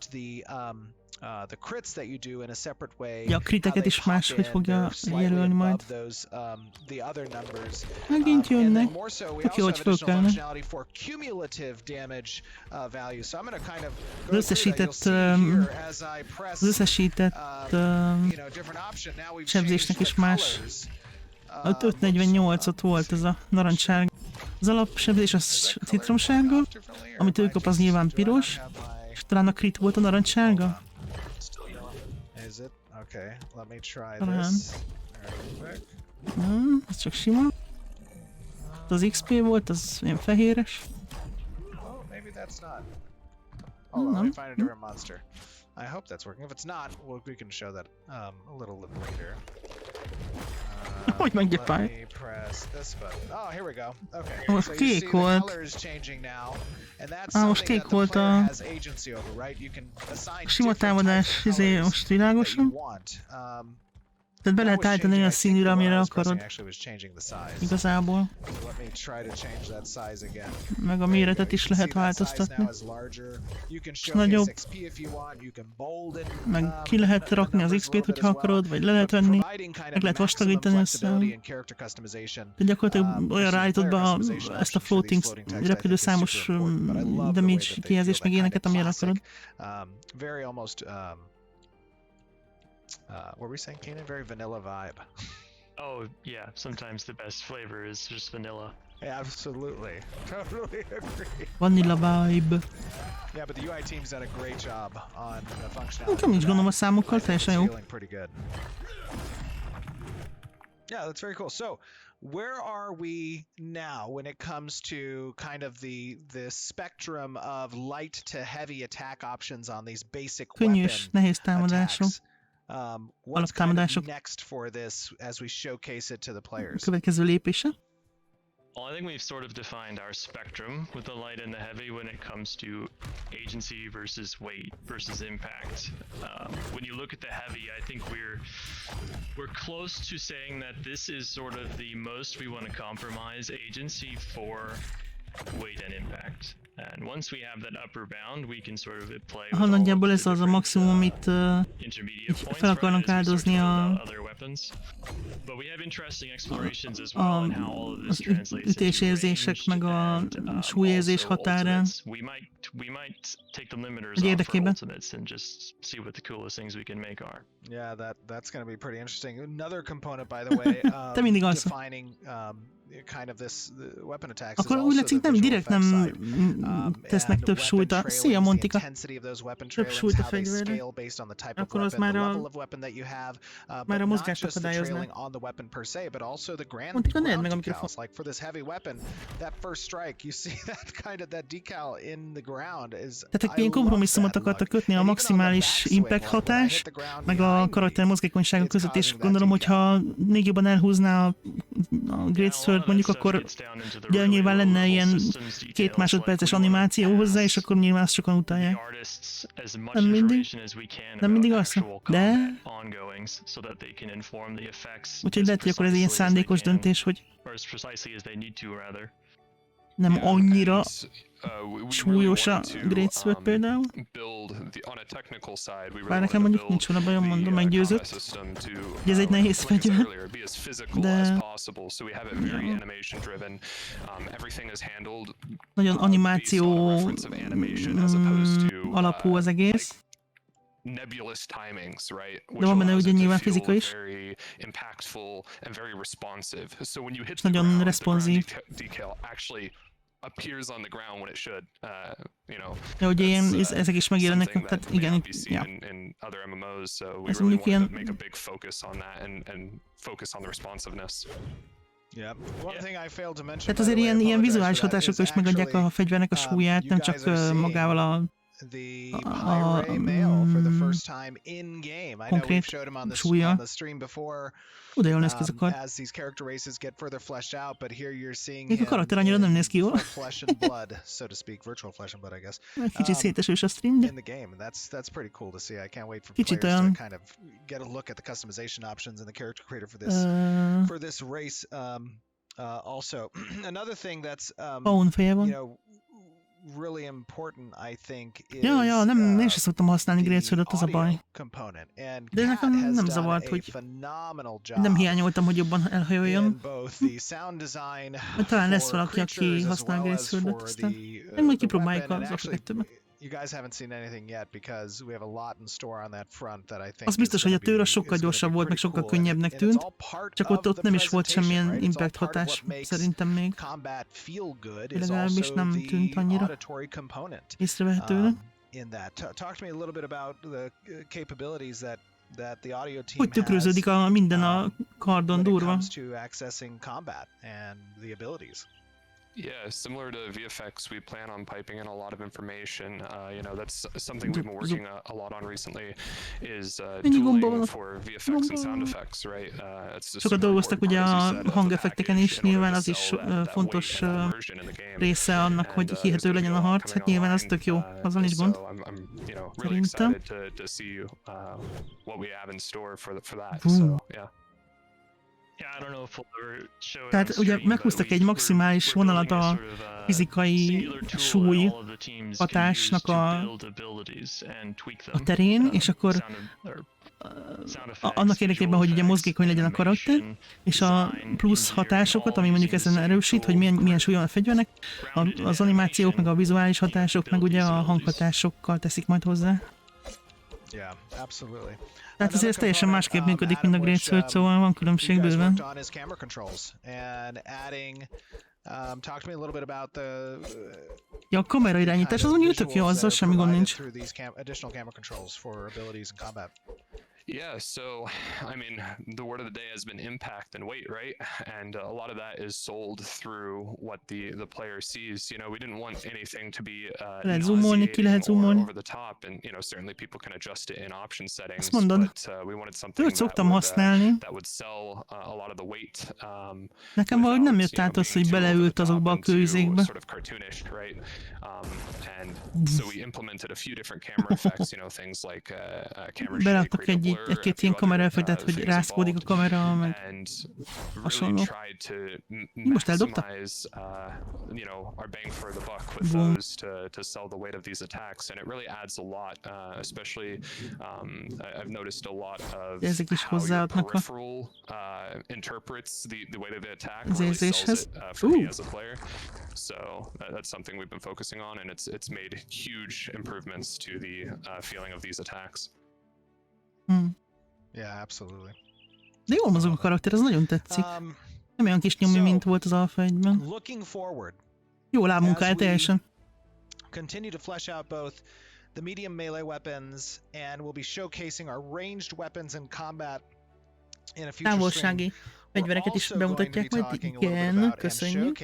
the crits that you do in a separate way. Ja, a kriteket is máshogy fogja jelölni majd. Those, the other numbers. Megint And then jönnek. more so, we Tök jó, also hogy have additional fölkelne. functionality for cumulative damage value. So I'm going to kind of Az go through that. You'll összesített, see here as I press, az összesített you know, different option. Now we've sebzésnek changed is the más. colors. A 548-ot volt ez a narancssárga. Az alapsebzés az citromsárga, amit ő kap az nyilván piros, és talán a crit volt a narancssárga. Is it? Okay, let me try Talán. this. Real quick. Nem, ez csak sima. Az XP volt, az ilyen fehéres. Oh, maybe that's not. Hold on, let me find a different monster. I hope that's working. If it's not, we can show that a little later. Hogy mondja Let pár? me press this button. Oh, here we go. Okay. Most So you see kék the volt. color is changing now, and that's Most something kék that the volt player a has agency over, right? You can assign sima different types támadás, of izé colors most that you világosan. want. Tehát be lehet állítani olyan színűre, amire akarod. Igazából. Let me try to change that size again. Meg a méretet is lehet változtatni. És nagyobb. Meg ki lehet rakni az XP-t, hogyha akarod, vagy le lehet venni. Meg lehet vastagítani össze. De gyakorlatilag olyan ráállítod be ezt a floating repülőszámos damage kijelzést, meg ilyeneket, amilyen akarod. Very almost what were we saying, Keenan? Very vanilla vibe. Oh yeah, sometimes the best flavor is just vanilla. Yeah, absolutely. Totally agree. Vanilla vibe. Yeah, but the UI team's done a great job on the functionality. Nekem nincs gondom a számokkal, teljesen jó. Feeling pretty good. Yeah, that's very cool. So, where are we now when it comes to kind of the spectrum of light to heavy attack options on these basic Könnyű és nehéz támadások. attacks? What's kind of Alaptámadások. next for this as we showcase it to the players? Következő lépése. Well, I think we've sort of defined our spectrum with the light and the heavy when it comes to agency versus weight versus impact. When you look at the heavy, I think we're close to saying that this is sort of the most we want to compromise agency for weight and impact. And once we have that upper bound, we can sort of play with all Nagyjából of ez the az a different, maximum, amit intermediate points, fel akarnak right, as we start to áldozni build a, out other weapons. But we have interesting explorations as well and how all of this az translates into ütésérzések, meg a and, súlyérzés also határán. ultimates. We might take the limiters Egy off for érdekében. ultimates and just see what the coolest things we can make are. Yeah, that's going to be pretty interesting. Another component, by the way, Te mindig az. defining kind of this the weapon attacks. Akkor is úgy also látszik, the nem visual direkt effects nem side. tesznek And több weapon súlyt a... trailings, Szia, the Montika! intensity of those weapon Több trailings, súlyt a how they fegyverre. scale based on the type of Akkor az weapon, már the a... level of weapon that you have, Már but a not mozgást just the akadályozná. trailing on the weapon per se, but also the Montika, nedd ground meg a mikrofon. decals. Like for this heavy weapon, that first strike, you see that decal in the ground is. Tehát egy ilyen kompromisszumot akartak kötni a maximális impact hatás, meg a karakter mozgékonysága között, és gondolom, hogyha még jobban elhúzná a Great Sword mondjuk, akkor ugye nyilván lenne ilyen 2 másodperces animáció hozzá, és akkor nyilván azt sokan utálják. Nem mindig. Nem mindig azt, de... Úgyhogy lehet, hogy akkor ez ilyen szándékos döntés, hogy nem annyira súlyos a Great Sword például. Bár nekem mondjuk nincs vele bajom, mondom, meggyőzött. Ugye ez egy nehéz fegyver, de... Nagyon animáció alapú az egész. Nebulous timings, right? De van benne ugye nyilván fizika feel is. very impactful and very responsive. So when you hit És the nagyon ground, responsív. the ground decal actually appears on the ground when it should. You know. Ja, ugye ilyen, that's, ezek is megjelennek, something tehát that may igen, not be seen ja. in other MMOs, so we Ez really mondjuk wanted to ilyen... make a big focus on that and focus on the responsiveness. Yeah. One thing I failed to mention. Tehát azért ilyen vizuális hatásokkal is megadják a fegyvernek a súlyát, nem csak magával a the Pyre male for the first time in game. I know we've showed him on the stream before. Oda jól néz ki ez a kar. As these character races get further fleshed out, but here you're seeing Még a karakter annyira nem néz ki jól. flesh and blood, so to speak, virtual flesh and blood, I guess. Kicsit szétesős a stream, de... In the game, and that's pretty cool to see. I can't wait for Kicsit players olyan... to kind of get a look at the customization options and the character creator for this race. Also, another thing that's you know, really important, I think, is Ja, nem, én sem szoktam használni Greatswordot, az a baj. component. And De Kat nekem has nem done zavart, a hogy phenomenal nem job hiányoltam, hogy jobban elhajoljon. in both the sound design Majd talán lesz for valaki, aki creatures as használ well as Greatswordot, for aztán the meg majd the kipróbáljuk weapon. And az actually, Alpha 2-ben. you guys haven't seen anything yet because we have a lot in store on that front that I think Az biztos, is hogy a gonna tőr be, az sokkal gyorsabb volt, meg sokkal könnyebbnek and it's tűnt. all part Csak of ott the nem is volt presentation, semmilyen right? It's all impact part of hatás, what makes szerintem még. combat feel good is Legalábbis also nem tűnt the annyira auditory component észrevehetőre. in that. Talk to me a little bit about the capabilities that the audio team Hogy tükröződik has minden a kardon when it durva. comes to accessing combat and the abilities. Yeah, similar to VFX, we plan on piping in a lot of information. You know, that's something we've been working a lot on recently. Is tooling for VFX and sound effects, right? It's a Sokat dolgoztak ugye a hangeffekteken is, nyilván az is fontos része annak, hogy hihető legyen a harc, hát nyilván az tök jó, azon is gond. Szerintem. Tehát ugye meghúztak egy maximális vonalat a fizikai súly hatásnak a terén, és akkor annak érdekében, hogy ugye mozgékony legyen a karakter, és a plusz hatásokat, ami mondjuk ezen erősít, hogy milyen súlyon a fegyvernek, az animációk, meg a vizuális hatások, meg ugye a hanghatásokkal teszik majd hozzá. Tehát azért teljesen másképp működik, mint a Greatsword, szóval van különbség bőven. Ja, a kamera irányítás, az mondjuk tök jó, azzal semmi gond nincs. Yeah, so I mean, the word of the day has been impact and weight, right? And a lot of that is sold through what the player sees. You know, we didn't want anything to be nauseating or over the top, and you know, certainly people can adjust it in option settings. But we wanted something that would sell a lot of the weight. Nekem valahogy nem jött át az, hogy beleült azokba a kőzékbe. Sort of cartoonish, right? And so we implemented a few different camera effects, you know, things like camera shake, egy-két ilyen kameraeffektet, hogy rászkódik a kamera, meg hasonló. Most eldobta? Boom. To sell the weight of these attacks, and it really adds a lot, especially I've noticed a lot of how your peripheral interprets the way that they attack, really sells it for me as a player. So that's something we've been focusing on, and it's made huge improvements to the feeling of these attacks. Yeah, absolutely. De jól mozog a karakter, az nagyon tetszik. Nem olyan kis nyomű, mint volt az Alpha 1-ben. Jó lábmunkája teljesen. Continue to flesh out both the medium melee weapons, and we'll be showcasing our ranged weapons in combat in a future távolsági fegyvereket is bemutatják majd. Igen, köszönjük.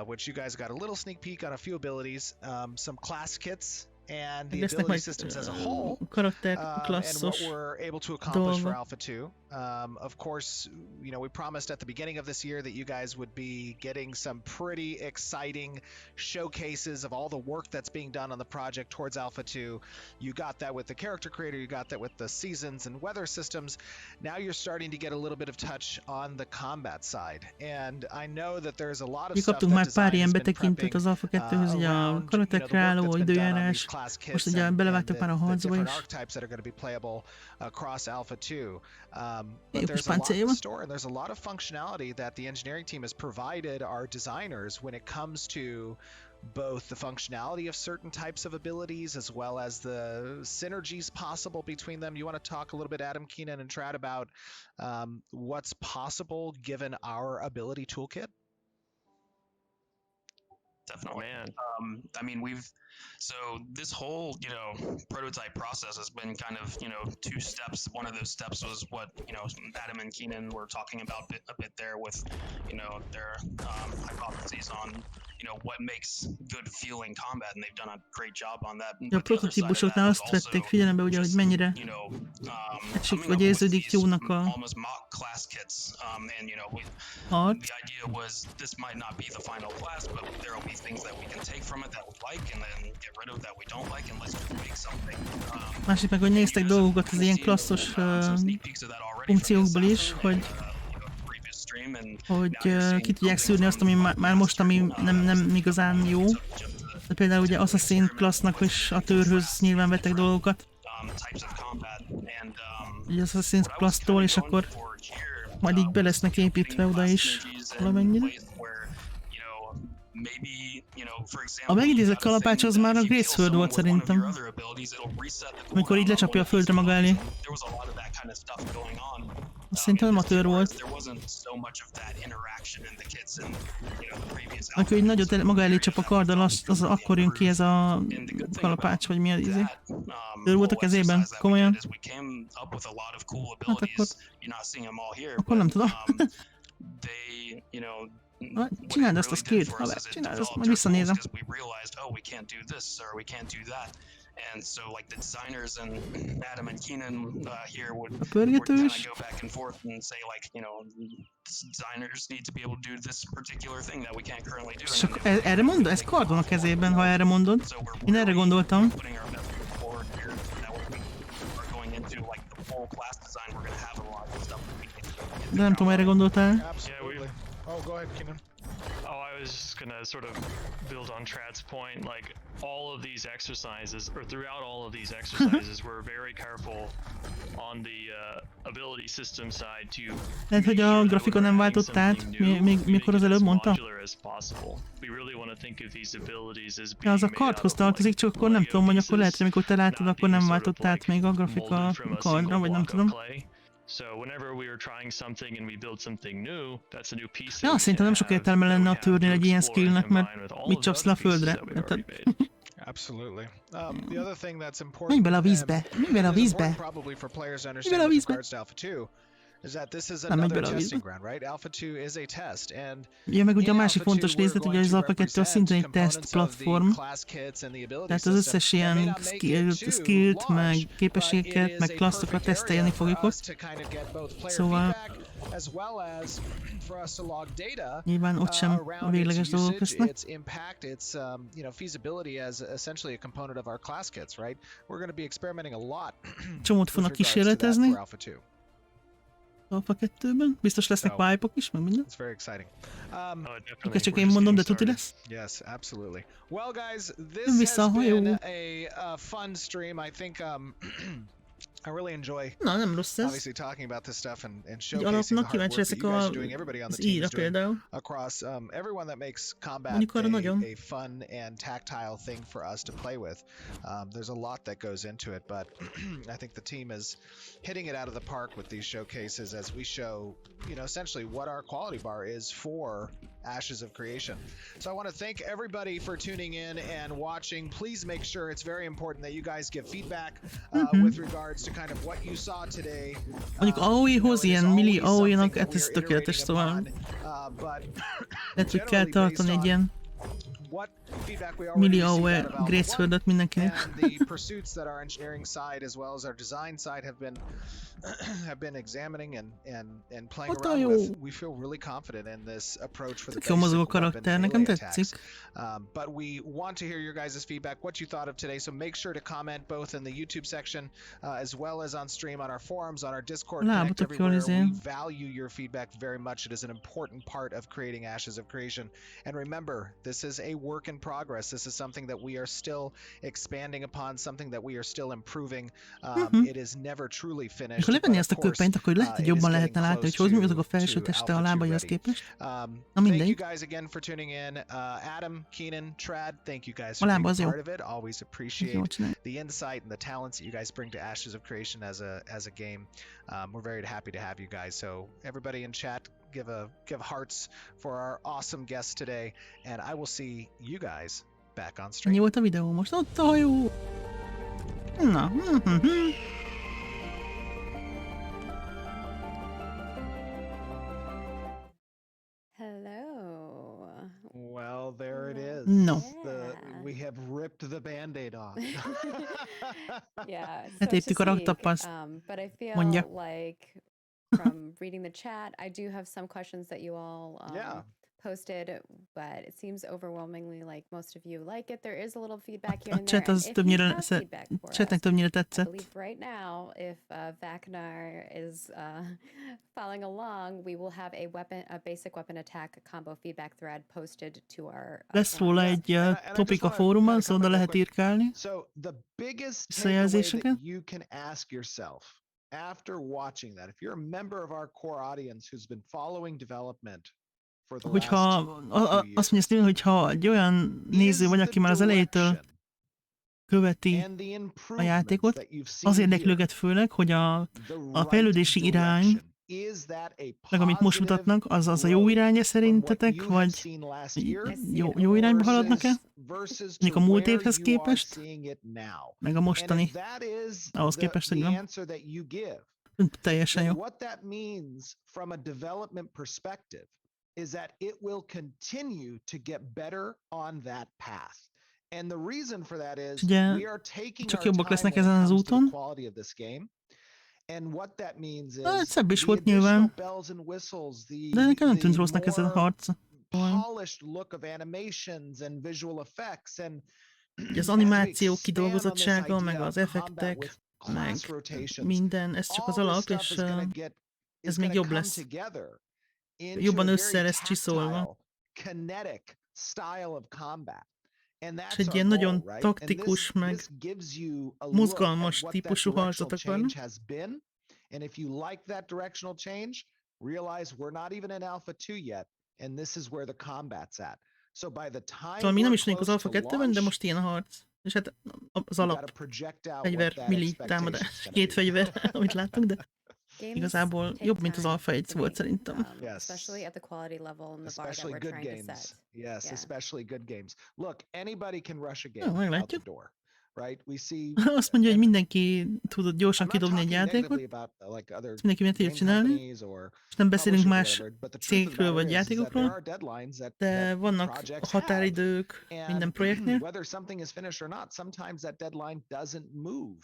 Which you guys got a little sneak peek on a few abilities, some class kits, and the ability systems as a whole, and what we're able to accomplish for Alpha 2. Of course, you know, we promised at the beginning of this year that you guys would be getting some pretty exciting showcases of all the work that's being done on the project towards Alpha 2. You got that with the character creator, you got that with the seasons and weather systems. Now you're starting to get a little bit of touch on the combat side. And I know that there's a lot of stuff that design has been prepping around, you know, the work that's been done on these class kits and the different archetypes that are going to be playable across Alpha 2. But there's a lot in store, and there's a lot of functionality that the engineering team has provided our designers when it comes to both the functionality of certain types of abilities as well as the synergies possible between them. You want to talk a little bit, Adam, Keenan, and Trad, about what's possible given our ability toolkit? Definitely. I mean, so this whole, you know, prototype process has been kind of, you know, two steps. One of those steps was what, you know, Adam and Keenan were talking about a bit there with, you know, their hypotheses on, you know, what makes good feeling combat, and they've done a great job on that. A prototípusoknál azt vették figyelembe, ugye, hogy mennyire esik, vagy érződik jónak a almost mock class kits, and you know, the idea was this might not be the final class, but there will be things that we can take from it that we like, and then get rid of that we don't like, and let's just make something. Másik meg, hogy néztek dolgokat az ilyen klasszos funkciókból is, hogy hogy ki tudják szűrni azt, ami már most, ami nem igazán jó. De például ugye Assassin classnak is a tőrhöz nyilván vettek dolgokat. Ugye Assassin class-tól, és akkor majd így be lesznek építve oda is valamennyire. A megidézett kalapács az már a Graceföld volt szerintem. Amikor így lecsapja a földre maga elé. Azt szerintem nem a tör volt. Amikor így nagyot maga elé csap a karddal, az akkor jön ki ez a kalapács, vagy mi az izé. Tör volt a kezében? Komolyan? Hát akkor nem tudom. Csináld azt a skillt, haver, csináld azt, majd visszanézem. And so like the designers and Adam and Keenan here would kind of go back and forth and say like, you know, designers need to be able to do this particular thing that we can't currently do. És erre mondod? Ez kardon a kezében, ha erre mondod. Én erre gondoltam. De nem tudom, erre gondoltál. Oh, go ahead, Keenan. Oh, I was just gonna sort of build on Trad's point. Like all of these exercises, or throughout all of these exercises, we're very careful on the ability system side to. Lehet, hogy a grafikon nem váltott át, mikor az előbb mondta. Ja, az a kardhoz tartozik, csak akkor nem tudom, hogy akkor lehet, hogy amikor te látod, akkor nem váltott át még a grafika a kardra, vagy nem tudom. Ja, szerintem nem sok értelme lenne a törnél egy ilyen skillnek, mert mit csapsz le a földre? Absolutely. The other thing that's important. Menj bele a vízbe! Menj bele a vízbe! Probably for players to Menj bele a understand with vízbe! regards to Alpha 2 is that this is Nem megy another bele a vízbe. testing ground, right? Alpha 2 is a test, and ja, meg ugye a in másik Alpha 2 fontos we're részlet, hogy going az to Alpha 2 az szintén egy represent teszt components of the platform. class kits and the ability Tehát az összes system that may ilyen not make it to skillt, meg launch, képességeket, but meg it is a klasszokat perfect tesztelni area for fogjuk us ott. to kind of get both player Szóval feedback as well as for us to log data nyilván ott sem a around its végleges dolgok usage, lesznek. its impact, its you know, feasibility as essentially a component of our class kits, right? We're going to be experimenting a lot Csomót with fognak regards to that kísérletezni for Alpha 2. Alpha 2-ben. Biztos lesznek So, wipe-ok is, meg minden. It's very exciting. Ezt csak én mondom, de tuti lesz. Yes, absolutely. Well, guys, Jön this vissza a has hajó. been a fun stream. I think I really enjoy Na, nem rossz ez. obviously talking about this stuff and Egy showcasing the alapnak hard kíváncsi work that leszek you guys are doing. Everybody on az the team íra is doing például. across everyone that makes combat Mondjuk arra nagyon. a fun and tactile thing for us to play with. There's a lot that goes into it, but I think the team is hitting it out of the park with these showcases as we show, you know, essentially what our quality bar is for Ashes of Creation. So I want to thank everybody for tuning in and watching. Please make sure, it's very important that you guys give feedback with regards to kind of what you saw today. Mondjuk AOE-hoz ilyen milli AOE-nak, hát ez tökéletes, szóval lehet, hogy kell tartani egy ilyen milli AOE Graceföldet mindenkinek. And the pursuits that our engineering side as well as our design side have been examining and playing Hát around jó. with. We feel really confident in this approach for the Tök jó mozog a basic weapon karakter, nekem melee tetszik. attacks. But we want to hear your guys' feedback, what you thought of today. So make sure to comment both in the YouTube section as well as on stream, on our forums, on our Discord, connect Lábatok jól everywhere. izé. We value your feedback very much. It is an important part of creating Ashes of Creation. And remember, this is a work in progress. This is something that we are still expanding upon, something that we are still improving. It is never truly finished. Ha levenni but azt a of course, köpenyt, akkor lehet, hogy it is jobban getting lehetne látni, hogy close hogy mozog a to felső teste a Alpha 2 lábaihoz ready. képest. Na Thank you mindegy. guys again for tuning in. Adam, Keenan, Trad, thank you guys A for being lába a az jó. part of it. Always Jól appreciate csinálja. the insight and the talents that you guys bring to Ashes of Creation as a game. We're very happy to have you guys. So everybody in chat, give hearts for our awesome guests today, and I will see you guys back on stream. Ennyi volt a videó most. Ott a hajó. Na. Hello. Well, there it is. No. We have ripped the band-aid off. Yeah. So Letéptük a to raktappal, speak, but I feel mondja. like from reading the chat, I do have some questions that you all Yeah. posted, but it seems overwhelmingly like most of you like it. There is a little feedback here A and there. chat And az if you többnyire, have feedback for chatnek us, többnyire I tetszett. believe right now, if Vacnar is following along, we will have a basic weapon attack combo feedback thread posted to our Lesz róla forums. egy And I topik just a wanna fórumon, kinda szóval oda comment real lehet quick. írkálni. So the biggest takeaway Visszajelzéseket. that you can ask yourself after watching that, if you're a member of our core audience who's been following development for the Hogyha last azt few mondja Steven, hogyha egy olyan néző vagy, aki már az elejétől követi and the a improvements játékot, that you've seen az here, érdeklőket főleg, hogy a the fejlődési right irány, direction, is that a meg amit most positive mutatnak, az a jó growth irány from what szerintetek, you have vagy seen last year jó irányba haladnak-e? versus Mondjuk to a múlt where évhez you are képest, seeing it now. meg a And mostani, if that is ahhoz képest, hogy the nem. answer that you give, Teljesen then jó. what that means from a development perspective is that it will continue to get better on that path. And the reason for that is Ugye, we are taking csak our jobbak time lesznek when ezen it az comes to the úton. quality of this game. And what that means Hát is szebb is the volt additional nyilván, bells and whistles, de nekem nem tűnt the rossznak ez a more harc. polished look of animations and visual effects, and Ugye az as we animáció expand on this kidolgozottsága, meg idea az of combat effektek, with meg class rotations, minden, ez csak az all this alap, stuff és is gonna get ez is még gonna jobb come lesz. together into Jobban a össze very lesz csiszolva. tactile, kinetic style of combat. And És that's egy our ilyen goal, nagyon right? And this taktikus, meg this gives you a look at mozgalmas what that típusú harcot directional akarnak. change has been. And if you like that directional change, realize we're not even in Alpha 2 yet, and this is where the combat's at. So by the time Szóval mi nem we're is vagyunk az close Alpha to 2-ben, de launch, most ilyen a harc. És hát az we gotta alap project out what fegyver, that milli expectation's támadás, gonna két be. fegyver, amit láttunk, de Games igazából take jobb, mint az time Alpha 1 to volt make, szerintem. Yes. especially at the quality level and the bar that Especially we're good trying to games. set. Yes, Yeah. especially good games. Look, anybody can rush a Jó, game out the meglátjuk. door, right? We see Azt mondja, hogy and mindenki tudod gyorsan I'm not kidobni egy talking játékot, negatively about like other ezt mindenki meg tudja game csinálni, companies or és nem beszélünk publishers or más whatever, but the truth of the cégekről vagy matter is that there játékokról, are deadlines that de vannak projects have. határidők minden And projektnél, whether something is finished or not, sometimes that deadline doesn't move.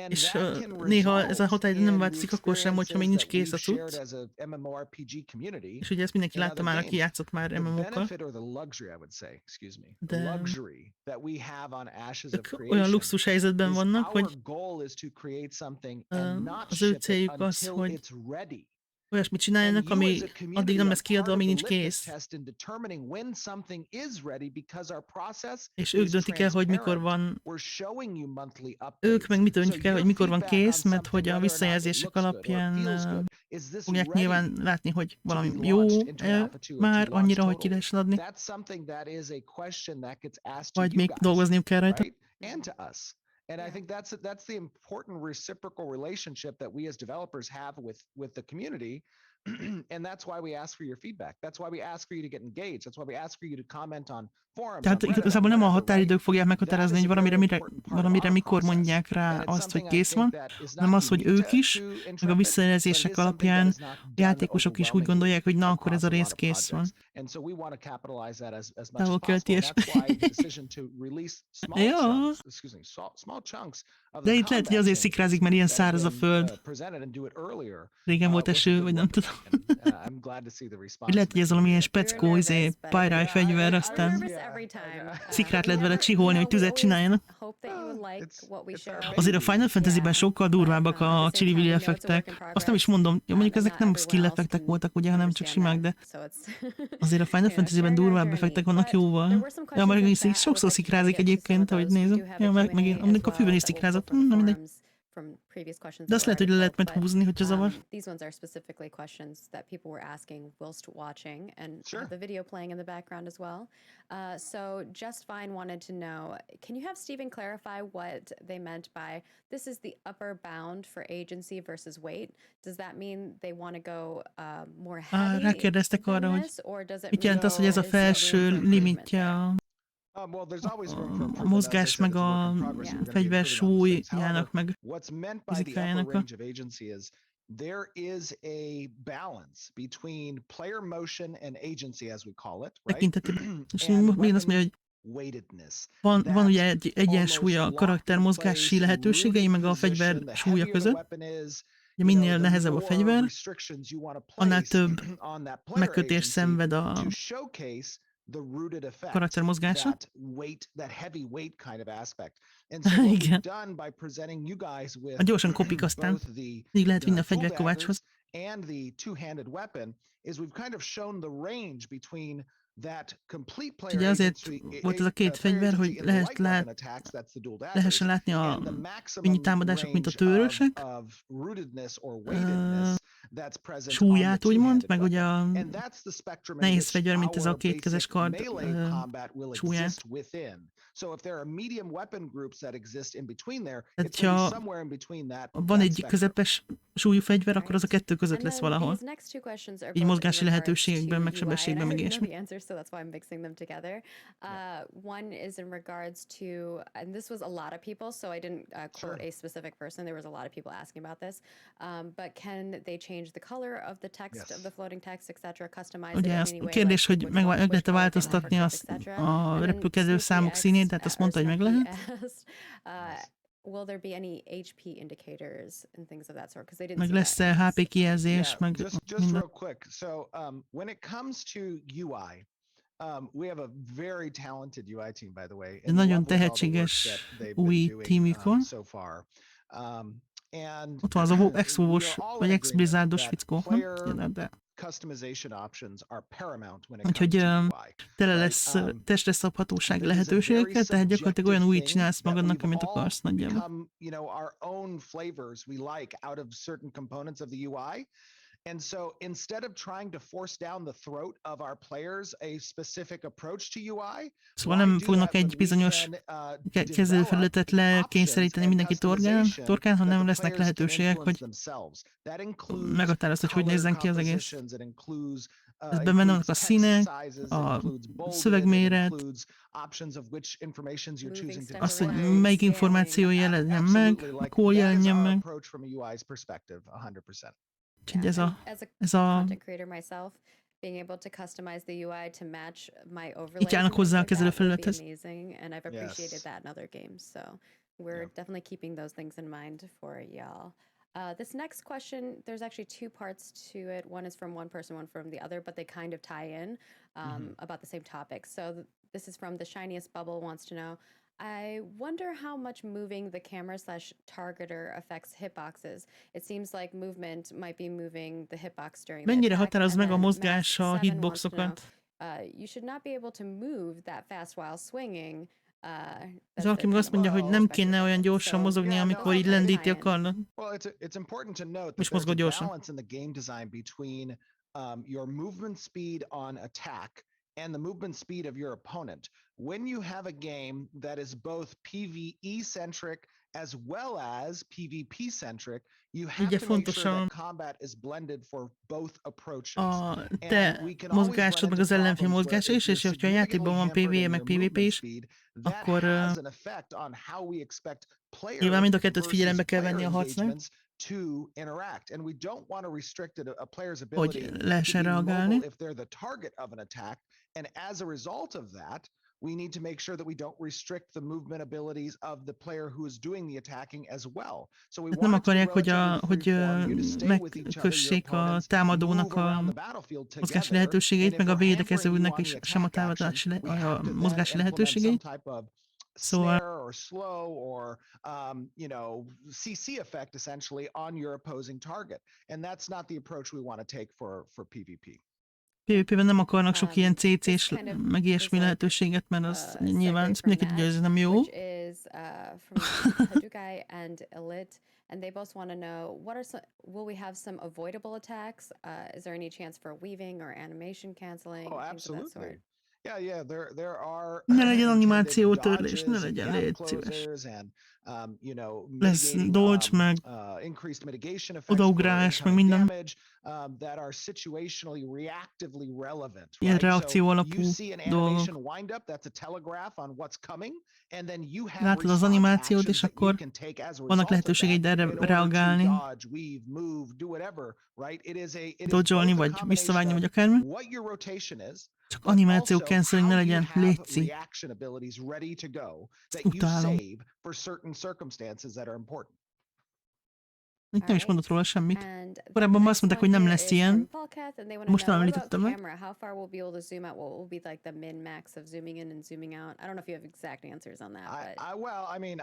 And és that can néha ez a result határidő nem in the változik akkor sem, hogyha még experiences nincs that kész a we've shared cucc, as a MMORPG community és ugye ezt mindenki in látta other már, aki games. játszott már The MMO-kkal, benefit or the luxury, I would say, excuse me, the de luxury that we have on Ashes of ők olyan Creation luxus helyzetben is vannak, our hogy goal is to create something and not az ő ship it céljuk az, until hogy it's ready. olyasmit And csináljanak, you ami as a addig community nem are lesz kiadva, part of amíg the nincs litmus kész. test in determining when something is ready because our process És ők is döntik el, hogy mikor transparent. van, We're showing you monthly ők updates. meg mit So döntjük el, hogy your mikor van feedback on kész, mert something, hogy a whether or not it visszajelzések looks good or alapján feels good, is this fogják ready nyilván látni, hogy to be valami jó launched into an Alpha 2 or to már launch annyira, hogy ki totally? lehessen adni, That's something that is a question that gets asked to vagy you még guys, dolgozniuk kell rajta. right? And to us. And I Yeah. think that's the important reciprocal relationship that we as developers have with the community. And that's why we ask for your feedback. That's why we ask for you to get engaged. That's why we ask for you to comment on forums. Tehát on Reddit, igazából nem a whatever, right? határidők fogják meghatározni, That hogy is a valamire, very important part of valamire our mikor process. mondják rá And it's azt, hogy something I kész think van, that is hanem not az, hogy unique ők is, to meg a Intrepid, but it visszajelzések is something alapján that is not done játékosok is úgy gondolják, hogy na, akkor ez a overwhelmingly rész across a lot kész of van. projects. And so we want to capitalize that as much as Távol-keleti possible. And és... that's why the decision to release small Ja, chunks, excuse me, small chunks of de the itt lehet, hogy combat azért changes szikrázik, mert ilyen that have száraz a been föld. presented and do it earlier. Régen volt Was a eső, good vagy nem look. tudom. And I'm glad to see the response. Hogy lehet, hogy ez valami ilyen speckó, We were izé, nervous, but pályráj Yeah, fegyver, I aztán was- nervous Yeah, every I time. know. szikrát lehet vele We csiholni, hogy we tüzet always csináljanak. hope that you would like It's- what we it's our share. baby. Azért a Final Fantasy-ben Yeah. sokkal durvábbak But, a at the same time, csili-vili we know it's a work effektek. in Azt nem is progress, mondom, jó, mondjuk and ezek not nem everyone skill else effektek can voltak, ugye, hanem csak understand simák, that. de So it's azért a Final you know, Fantasy-ben sharing our durvább journey. effektek vannak But there jóval. were some Ja, már questions in is chat. I would sokszor like to szikrázik get to some egyébként, of ahogy those. We nézem. do have Ja, a meg Q&A megint, as amikor a fűben well is that we'll szikrázott. pull from Na mindegy. forums from previous questions De that azt lehet, hogy were le already lehet pulled, majd húzni, hogyha zavar. these ones are specifically questions that people were asking whilst watching, and Sure. have the video playing in the background as well. So Just Fine wanted to know, can you have Stephen clarify what they meant by this is the upper bound for agency versus weight? Does that mean they want to go more heavy Rákérdeztek arra, than hogy this, or does it mit jelent mean az, hogy ez a there is a room felső for improvement limitje there? Well, there's always room for a improvement. As I mozgás, said, meg it's a work a in progress. Yeah. We're gonna be fegyver improving on those things. However, súlyának, meg what's meant by the upper fizikájának. range of agency is there is a balance between player motion and agency, as we call it, right? Tekintetében. És And még azt mondja, hogy weightedness. van ugye egy egyensúly a karakter mozgási lehetőségei, meg a fegyver súlya között. Ugye minél nehezebb a fegyver, annál több megkötés szenved a karakter mozgása. Igen. A gyorsan kopik, aztán így lehet vinni a fegyverkovácshoz. And the two-handed weapon is we've kind of shown the range between that complete player Ugye azért agency, volt ez a két fegyver, hogy lehessen látni a könnyű támadások, mint a tőrösek, súlyát úgymond, meg ugye a nehéz fegyver, mint ez a kétkezes kard súlyát. Tehát, ha van egy közepes súlyú fegyver, akkor az a kettő között lesz valahol. Így mozgási lehetőségekben, meg sebességben, meg ilyesmi. So that's why I'm mixing them together. One is in regards to, and this was a lot of people, so I didn't quote a specific person. There was a lot of people asking about this. But can they change the color of the text, of the floating text, etc., customize ugye it in any way? Kérdés, hogy meg lehet változtatni a repülkedő számok színét, tehát azt mondta, hogy meg lehet. Will there be any HP indicators and things of that sort? Because they didn't. Meg lesz-e HP kijelzés, meg just real quick. So when it comes to UI, we have a very talented UI team, by the way. Nagyon tehetséges új teamük van. Ott van az a ex-vovos, vagy ex-blizzardos fickó. De. Úgyhogy tele lesz testre szabhatóság lehetőségekkel, tehát gyakorlatilag olyan újit csinálsz magadnak, amit akarsz nagyjából. And so instead of trying to force down the throat of our players a specific approach to UI, szóval nem fognak egy bizonyos kezelőfelületet lekényszeríteni mindenki torkán, hanem lesznek lehetőségek, hogy meghatározd, hogy nézzen ki az egész. Ezben benne vannak a színek, a szövegméret, az, hogy melyik információ jelenjen meg, a kól jelenjen meg. Úgyhogy ez a így állnak hozzá a kezelőfelülethez. We're definitely keeping those things in mind for y'all. This next question, there's actually two parts to it. One is from one person, one from the other, but they kind of tie in about the same topic. So this is from the shiniest bubble wants to know, I wonder how much moving the camera / targeter affects hitboxes. It seems like movement might be moving the hitbox during mennyire határoz meg a mozgás a hitboxokat? You should not be able to move that fast while swinging. Az valaki meg azt mondja, hogy nem kéne olyan gyorsan mozogni, amikor így lendíti a kardot. És mozgod gyorsan. Your movement speed on attack and the movement speed of your opponent. When you have a game that is both PvE-centric as well as PvP-centric, you have to make sure that combat is blended for both approaches. A te mozgásod meg az ellenfél mozgása is, és hogyha a játékban van PvE meg PvP is, akkor nyilván mind a kettőt figyelembe kell venni a harcnak, to interact, and we don't want to restrict a player's ability hogy lehessen reagálni. if they're the target of an attack, and as a result of that, we need to make sure that we don't restrict the movement abilities of the player who is doing the attacking as well. So we nem akarják, hogy megkössék a támadónak a mozgási lehetőségeit, meg a védekezőnek is sem a támadási a mozgási lehetőségeit. Snare or slow or CC effect essentially on your opposing target, and that's not the approach we want to take for PvP. PvP-ben nem akarnak sok ilyen CC-s meg ilyesmi lehetőséget, mert az nyilván mindenki tudja, hogy ez nem jó. And they both want to know, will we have some avoidable attacks? Is there any chance for weaving or animation canceling? Oh, absolutely. Yeah, there are. Ne legyen animációtörlés, ne legyen, légy szíves. Lesz dodge, meg odaugrás, meg minden. Ilyen reakció alapú dolgok. Látod az animációt, és akkor vannak lehetőségeid erre reagálni. Dodge-olni, vagy visszavágni, vagy akármi. Csak animáció canceling ne legyen, létszi. Utálom. Itt nem is mondott róla semmit. And Korábban the azt next mondták, hogy one nem here lesz is from ilyen. Volkath, and they want to Most know, nem what about említettem meg. camera? How far we'll be able to zoom out? What will be like the min-max of zooming in and zooming out? I don't know if you have exact answers on that, but Well, I mean,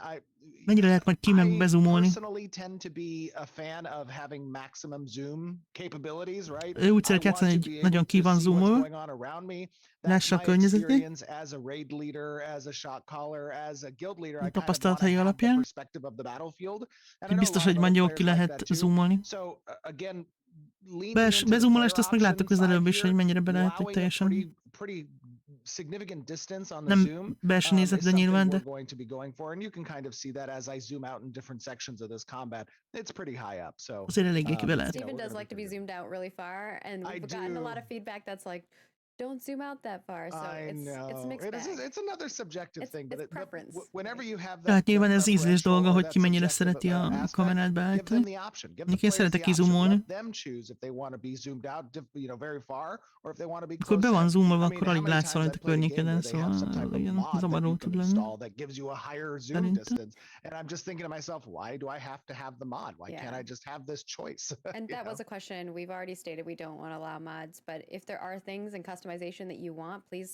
Mennyire lehet majd ki meg I bezoomolni? personally tend to be a fan of having maximum zoom capabilities, right? Ő úgy I szeret want játszani, to hogy be able nagyon to ki van see what's zoomolva, going on around me. That's lássa a my környezetét, experience as a raid leader, as a shot caller, as a guild leader. I kind of want to tapasztalatai have the alapján. perspective of the battlefield. And I Hogy know a biztos, lot hogy of majd other jól ki players like lehet that too. zoomolni. So again, leaning into the Bezoomolást player azt meg láttuk az option előbb side is, hogy here, mennyire be lehet, hogy allowing a teljesen pretty significant distance on the nem zoom belső is nézetre something nyilván, we're de going to be going for, and you can kind of see that as I zoom out in different sections of this combat. It's pretty high up, so azért eléggé ki be lehet. Stephen we're does gonna like to be be pretty zoomed out really far, and I we've gotten a lot do. of feedback that's like, don't zoom out that far. So I it's a know. mixed bag. It's another subjective thing, but, It's preference. whenever you have that, Tehát nyilván ez ízlés preferential dolga, or hogy that ki mennyire subjective, szereti a aspect, kamerát give them beállítani. the option. Give the Mondjuk én players szeretek the option. kizumolni. Let them choose if they want to be zoomed out, very far, or if they want to be Amikor close be van in. zoomolva, I mean, akkor how alig many látsz times valamit I've a played a game környékeden, where they have some szóval type of ilyen mod that you zavaró can tud lenni. install that gives you a higher zoom Szerintem. distance, and I'm just thinking to myself, why do I have to have the mod? Why can't Yeah. I just have this choice? And You that was know? a question we've already stated we don't want to allow mods, but if there are things in customization that you want, please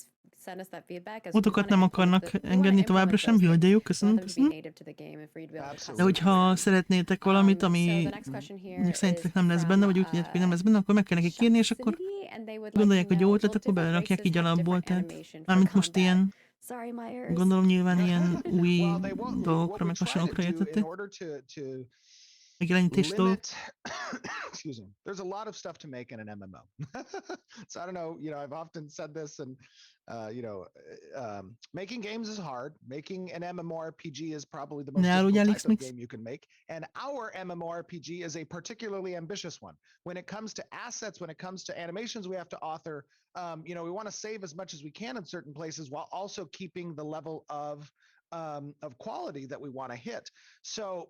send us that feedback. As we Módokat wanna nem implement akarnak we wanna engedni továbbra implement sem, those things. hölgyejük, We köszönöm, want them to be köszönöm. native to the game if we'd be able to Absolutely. De hogyha customize them. szeretnétek valamit, So ami the next question here mondjuk is szerintetek nem lesz from benne, vagy úgy tűnik, hogy nem lesz benne, akkor meg kell nekik írni, és akkor Shockcity, and they would like to gondolják, hogy jó know, ötlet, will akkor different belerakják races így have alapból. different Tehát animation for mármint most combat? ilyen, Sorry, Myers. gondolom nyilván ilyen új Well, they won't. dolgokra, What we meg try to hasonlókra do in értettek. order to Megjelenítés dolgok. limit excuse me, there's a lot of stuff to make in an MMO. So I don't know, I've often said this, and making games is hard. Making an MMORPG is probably the most Ne árulj, difficult Alex type of Mix. game you can make, and our MMORPG is a particularly ambitious one. When it comes to assets, when it comes to animations we have to author, we want to save as much as we can in certain places while also keeping the level of quality that we want to hit. So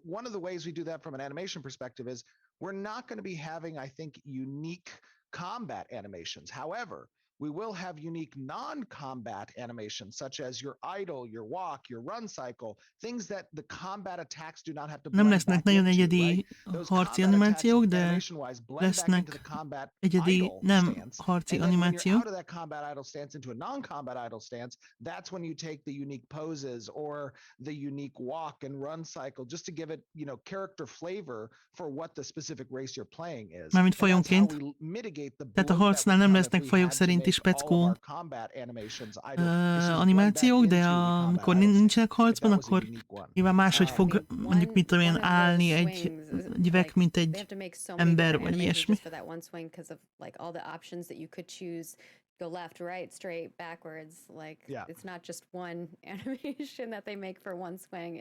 one of the ways we do that from an animation perspective is we're not going to be having, I think, unique combat animations. However, we will have unique non-combat animations, such as your idle, your walk, your run cycle, things that the combat attacks do not have to Nem blend lesznek back nagyon into, egyedi right? Those harci combat attacks, animációk, de animation-wise, blend back into the lesznek combat egyedi idle nem stance. harci And then when you're animációk. out of that combat idle stance into a non-combat idle stance, that's when you take the unique poses or the unique walk and run cycle, just to give it, character flavor for what the specific race you're playing is. Mármint And that's how fajonként. we mitigate the Tehát a bloat that harcnál would nem come if lesznek we fajok had to szerinti make all of speckó our combat animations idle. It's just blend back animációk, de into the amikor combat idle nincsenek stance. harcban, That was a akkor unique one. nyilván máshogy I fog mean, mondjuk mit tudom én one of állni those egy swings is, gyivek, like, mint they egy have to make so many ember, different vagy animations ilyesmi. just for that one swing because of like all the options that you could choose. Go left, right, straight, backwards. Like Yeah. it's not just one animation that they make for one swing.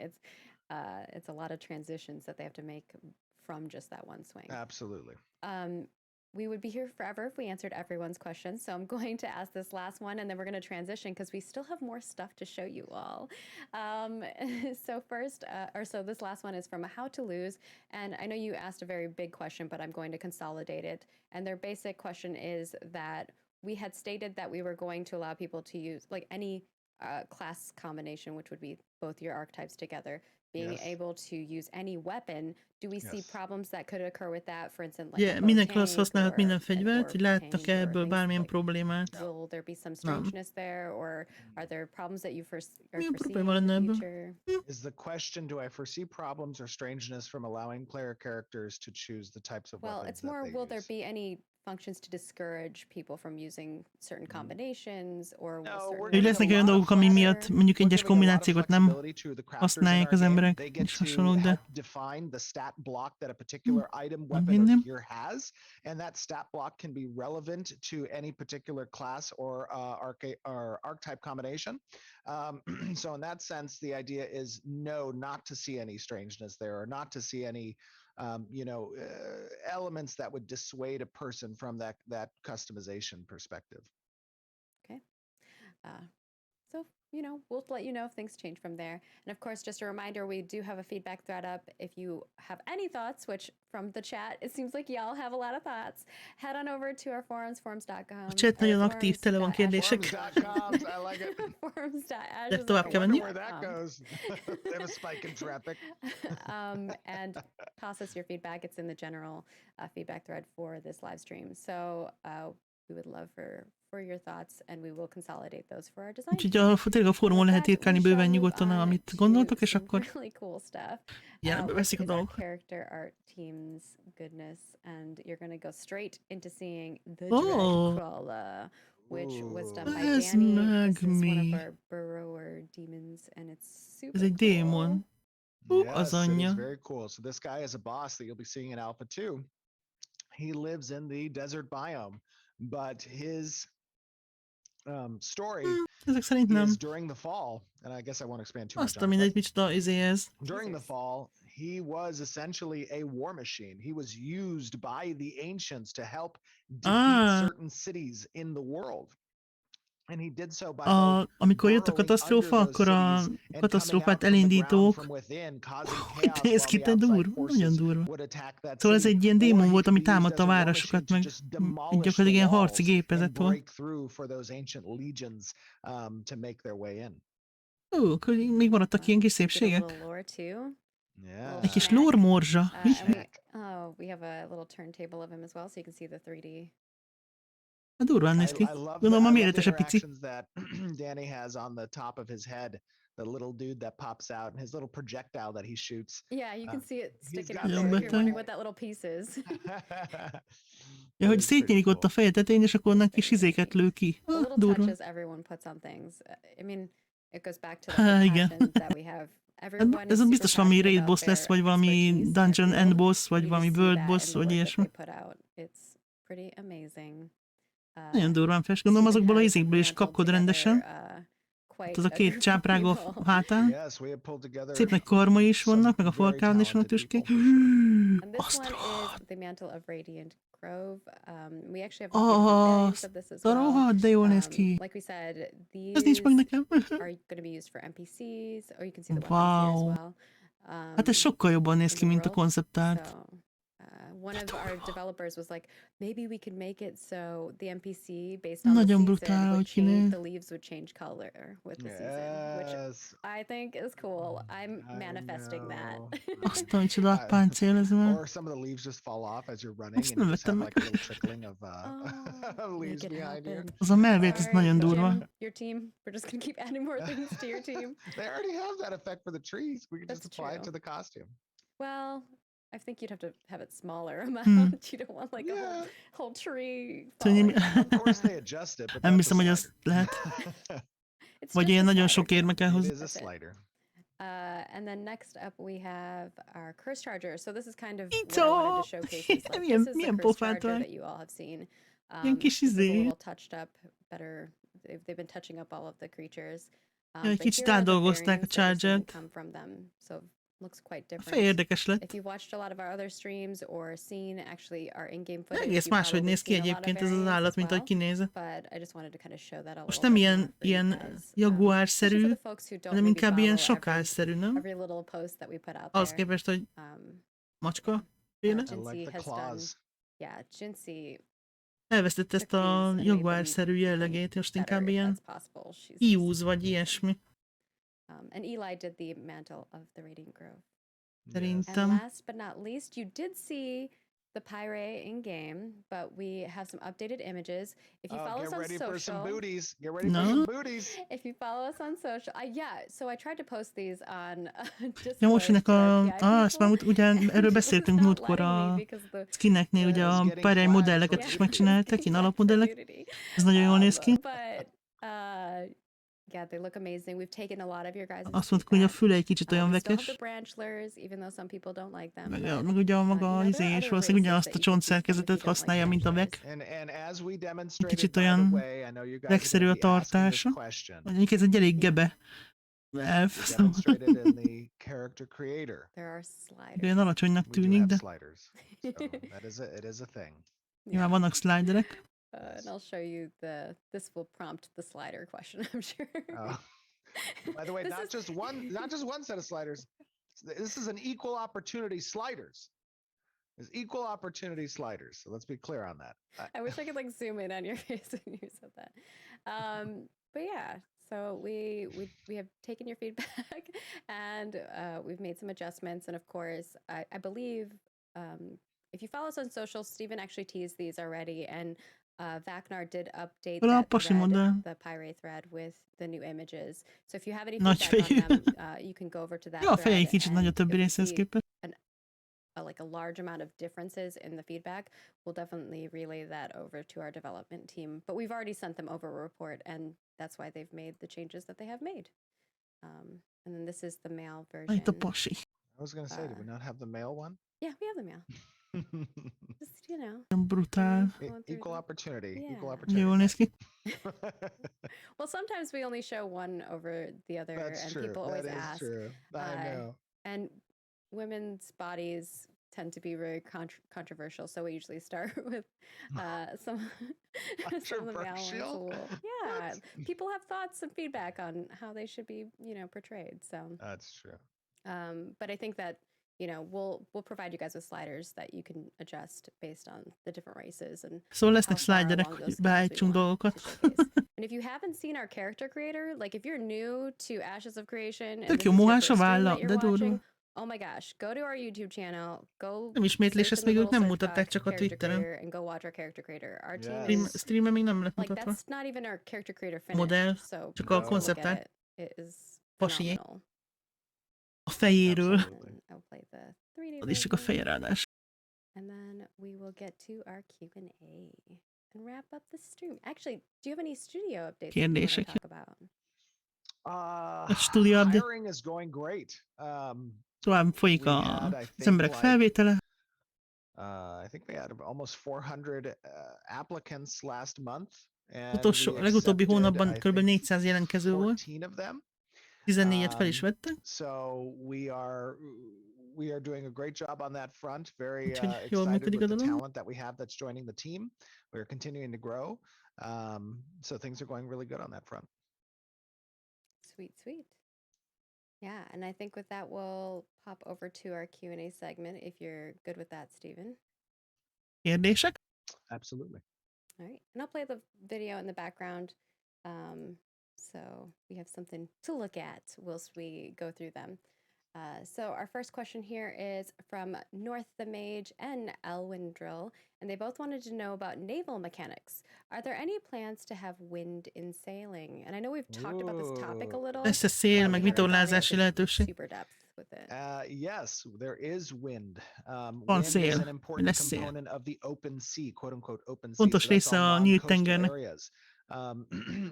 It's a lot of transitions that they have to make from just that one swing. Absolutely. We would be here forever if we answered everyone's questions. So I'm going to ask this last one, and then we're going to transition because we still have more stuff to show you all. So this last one is from How to Lose. And I know you asked a very big question, but I'm going to consolidate it. And their basic question is that we had stated that we were going to allow people to use like any class combination, which would be both your archetypes together, being Yes. able to use any weapon. Do we see Yes. problems that could occur with that? For instance, like Ugye, a bow mindenki tank azt használhat minden or an fegyvert, orb hogy láttak tank -e or ebből things bármilyen like- problémát? Will there be some strangeness there, or are there problems that you are Milyen foreseeing probléma in lenne the ebből? future? Is the question, do I foresee problems or strangeness from allowing player characters to choose the types of Well, weapons it's that more, they will there use? be any functions to discourage people from using certain combinations, or will No, certain we're Hogy giving lesznek a olyan lot of dolgok, ami flexibility- miatt mondjuk We're egyes giving a lot of kombinációkat nem flexibility to the crafters in használják our az game. emberek, They get és to hasonlók, de help define the stat block that a particular item, weapon, or hinnem. gear has, and that stat block can be relevant to any particular class or archetype combination. So in that sense, the idea is no, not to see any strangeness there, or not to see any elements that would dissuade a person from that customization perspective. Okay. So we'll let you know if things change from there. And of course, just a reminder, we do have a feedback thread up. If you have any thoughts, which from the chat, it seems like y'all have a lot of thoughts, head on over to our forums, forums.com. A chat nagyon aktív, tele van kérdések. Forums.com, I like it. De tovább kell menni. Where that goes. They have a spike in traffic. And toss us your feedback. It's in the general feedback thread for this live stream. So we would love for your thoughts, and we will consolidate those for our design. Úgyhogy tényleg a fórumon lehet írkálni bőven nyugodtan, amit gondoltok, és akkor jelenbe veszik a dolgok. Character art team's goodness, and you're going to go straight into seeing the Dreadcrawler, which was done by Danny. This is one of our burrower demons, and it's super Ez egy démon. Yes, it is very cool. So this guy is a boss that you'll be seeing in Alpha 2. He lives in the desert biome, but his story is during the fall, and I guess I won't expand too much on it. During the fall, he was essentially a war machine. He was used by the ancients to help defeat certain cities in the world. And he did so by amikor jött a katasztrófa, akkor a katasztrófát elindítók, hogy néz ki, te durva, nagyon durva. Szóval ez egy ilyen démon volt, ami támadta a városokat, meg gyakorlatilag ilyen harci gépezet volt. Akkor még maradtak ilyen kis szépségek. Egy kis lórmorzsa. We have a little turntable of him as well, so you can see the 3D. Durván néz ki. Gondolom, a méretesebb pici. That Danny has on the top of his head, the little dude that pops out, and his little projectile that he shoots. Yeah, you can see it sticking out there. If you're wondering what that little piece is. Ja, hogy szétnyílik ott a feje tetején, és akkor onnan kis izéket lő ki. Durva. Everyone puts on things. I mean, it goes back to the passion that we have. Ez biztos valami raid boss lesz, vagy valami dungeon end boss, vagy valami world boss, vagy ilyesmi. It's pretty amazing. Nagyon durván fest. Gondolom azokból az izékből is kapkod rendesen. Az a két csáprág a hátán. Szép nagy karmai is vannak, meg a farkán is van a tüskék. Azt rohadt, de jól néz ki. Ez nincs meg nekem. Wow. Hát ez sokkal jobban néz ki, mint a konceptárt. One of our developers was like, maybe we could make it so the NPC, based on the Nagyon season, brutál, would hogy change, the leaves would change color with the season, which I think is cool. I'm manifesting that. Azt a csodák páncél ez már. Or some of the leaves just fall off as you're running, and you just have like a little trickling of leaves behind you. Az a melvét, ez nagyon durva. Your team, we're just gonna keep adding more things to your team. They already have that effect for the trees. We can just apply it to the costume. Well, I think you'd have to have it smaller amount. You don't want like a whole tree. Of course they adjust it, but nem hiszem, hogy azt lehet. Vagy ilyen nagyon sok érme kell hozzá. It is a slider. And then next up we have our curse charger. So this is kind of what I wanted to showcase. This is the curse charger that you all have seen. It's a little touched up, better. They've been touching up all of the creatures. Kicsit átdolgozták a chargert. Come from them, so looks quite different. Fej érdekes lett. If you've watched a lot of our other streams or seen actually our in-game footage, egész máshogy néz ki egyébként ez az állat, mint ahogy kinéz. Most nem ilyen jaguárszerű, hanem inkább ilyen sakálszerű, nem? Ahhoz képest, hogy macska féle. Elvesztett ezt a jaguárszerű jellegét, most inkább ilyen hiúz vagy ilyesmi. And Eli did the mantle of the Radiant Grove. Szerintem. And last but not least, you did see the Pyre in game, but we have some updated images. If you follow us on social, for some booties. Get ready for some booties. If you follow us on social, so I tried to post these on Discord. Ja, most jönnek ezt már ugyan erről beszéltünk múltkor a skineknél, ugye a Pyre modelleket is megcsináltak, ilyen alapmodellek. Ez nagyon jól néz ki. Yeah, they look amazing. We've taken a lot of your guys' azt mondtuk, hogy a füle egy kicsit olyan vekes. Meg ugye a maga izé is valószínűleg ugyanazt a csontszerkezetet használja, mint a vek. Kicsit olyan vekszerű a tartása. Mondjuk ez egy elég gebe elf. Olyan alacsonynak tűnik, de... Nyilván vannak sliderek. And I'll show you this will prompt the slider question, I'm sure. By the way, This not is- just one set of sliders. This is an equal opportunity sliders. There's equal opportunity sliders. So let's be clear on that. I wish I could like zoom in on your face when you said that. But yeah, so we have taken your feedback and we've made some adjustments. And of course, I believe if you follow us on social, Stephen actually teased these already, and Vacnar did update Wala that pa si thread, Moda. the Pirate thread with the new images. So if you have any Nagy feedback fejű. on them, you can go over to that Jó, a feje egy thread, kicsit nagy a and többi if we részhez see képest. like a large amount of differences in the feedback, we'll definitely relay that over to our development team. But we've already sent them over a report, and that's why they've made the changes that they have made. And then this is the male Aj, version. a pasi. I was going to say, did we not have the male one? Yeah, we have the male. Just, you know. Ilyen brutál. going through Equal them. opportunity. Yeah. Equal opportunity. Jól néz ki. Well, sometimes we only show one over the other, That's and true. people always That is ask. true. I know. And women's bodies tend to be very controversial, so we usually start with some of the male ones. Controversial? Yeah, people have thoughts and feedback on how they should be, you know, portrayed. So That's true. but I think that, you know, we'll provide you guys with sliders that you can adjust based on the different races and Szóval lesznek how far sliderek, along hogy those skills we beállítsunk want to dolgokat. showcase. And if you haven't seen our character creator, like if you're new to Ashes of Creation and Tök this jó is your mohás a first stream válla, that you're de durva. watching, oh my gosh, go to our YouTube channel, go Nem ismétlés, search ezt in the még ők little nem search mutatták, box, csak a character Twitteren. creator, and go watch our character creator. Our team Yes. is Streamen még nem lett like mutatva. that's not even our character creator finish. Modell, So csak go a look konceptál. at it. It is Pasié. phenomenal. A fejéről. Absolutely. And then I'll play the 3D Az is csak a version. feje ráadás. And then we will get to our Q&A and wrap up the stream. Actually, do you have any studio updates that you want Kérdések. to talk about? A studio update. Hiring is going great. Tovább folyik we had, I az think, emberek like, felvétele. I think we had almost 400 applicants last month. And Utolsó, we legutóbbi accepted, hónapban I kb. think, 400 jelentkező volt. 14 of them. 14-et fel is vettek. So we are doing a great job on that front. Very Úgyhogy jól excited működik a with the dolog. talent that we have that's joining the team. We're continuing to grow. So things are going really good on that front. Sweet, sweet. Yeah, and I think with that, we'll pop over to our Q&A segment if you're good with that, Stephen. Kérdések? Absolutely. All right, and I'll play the video in the background, so we have something to look at whilst we go through them. So our first question here is from North the Mage and Elwin Drill, and they both wanted to know about naval mechanics. Are there any plans to have wind in sailing? And I know we've talked about this topic a little. Lesz-e szél, but meg we haven't gone vitorlázási into lehetőség? super depth with it. Yes, there is wind. Van Wind is szél, an important lesz szél. component of the open sea, quote unquote open sea. Fontos So that's része all a nyílt non-coastal tengernek. areas.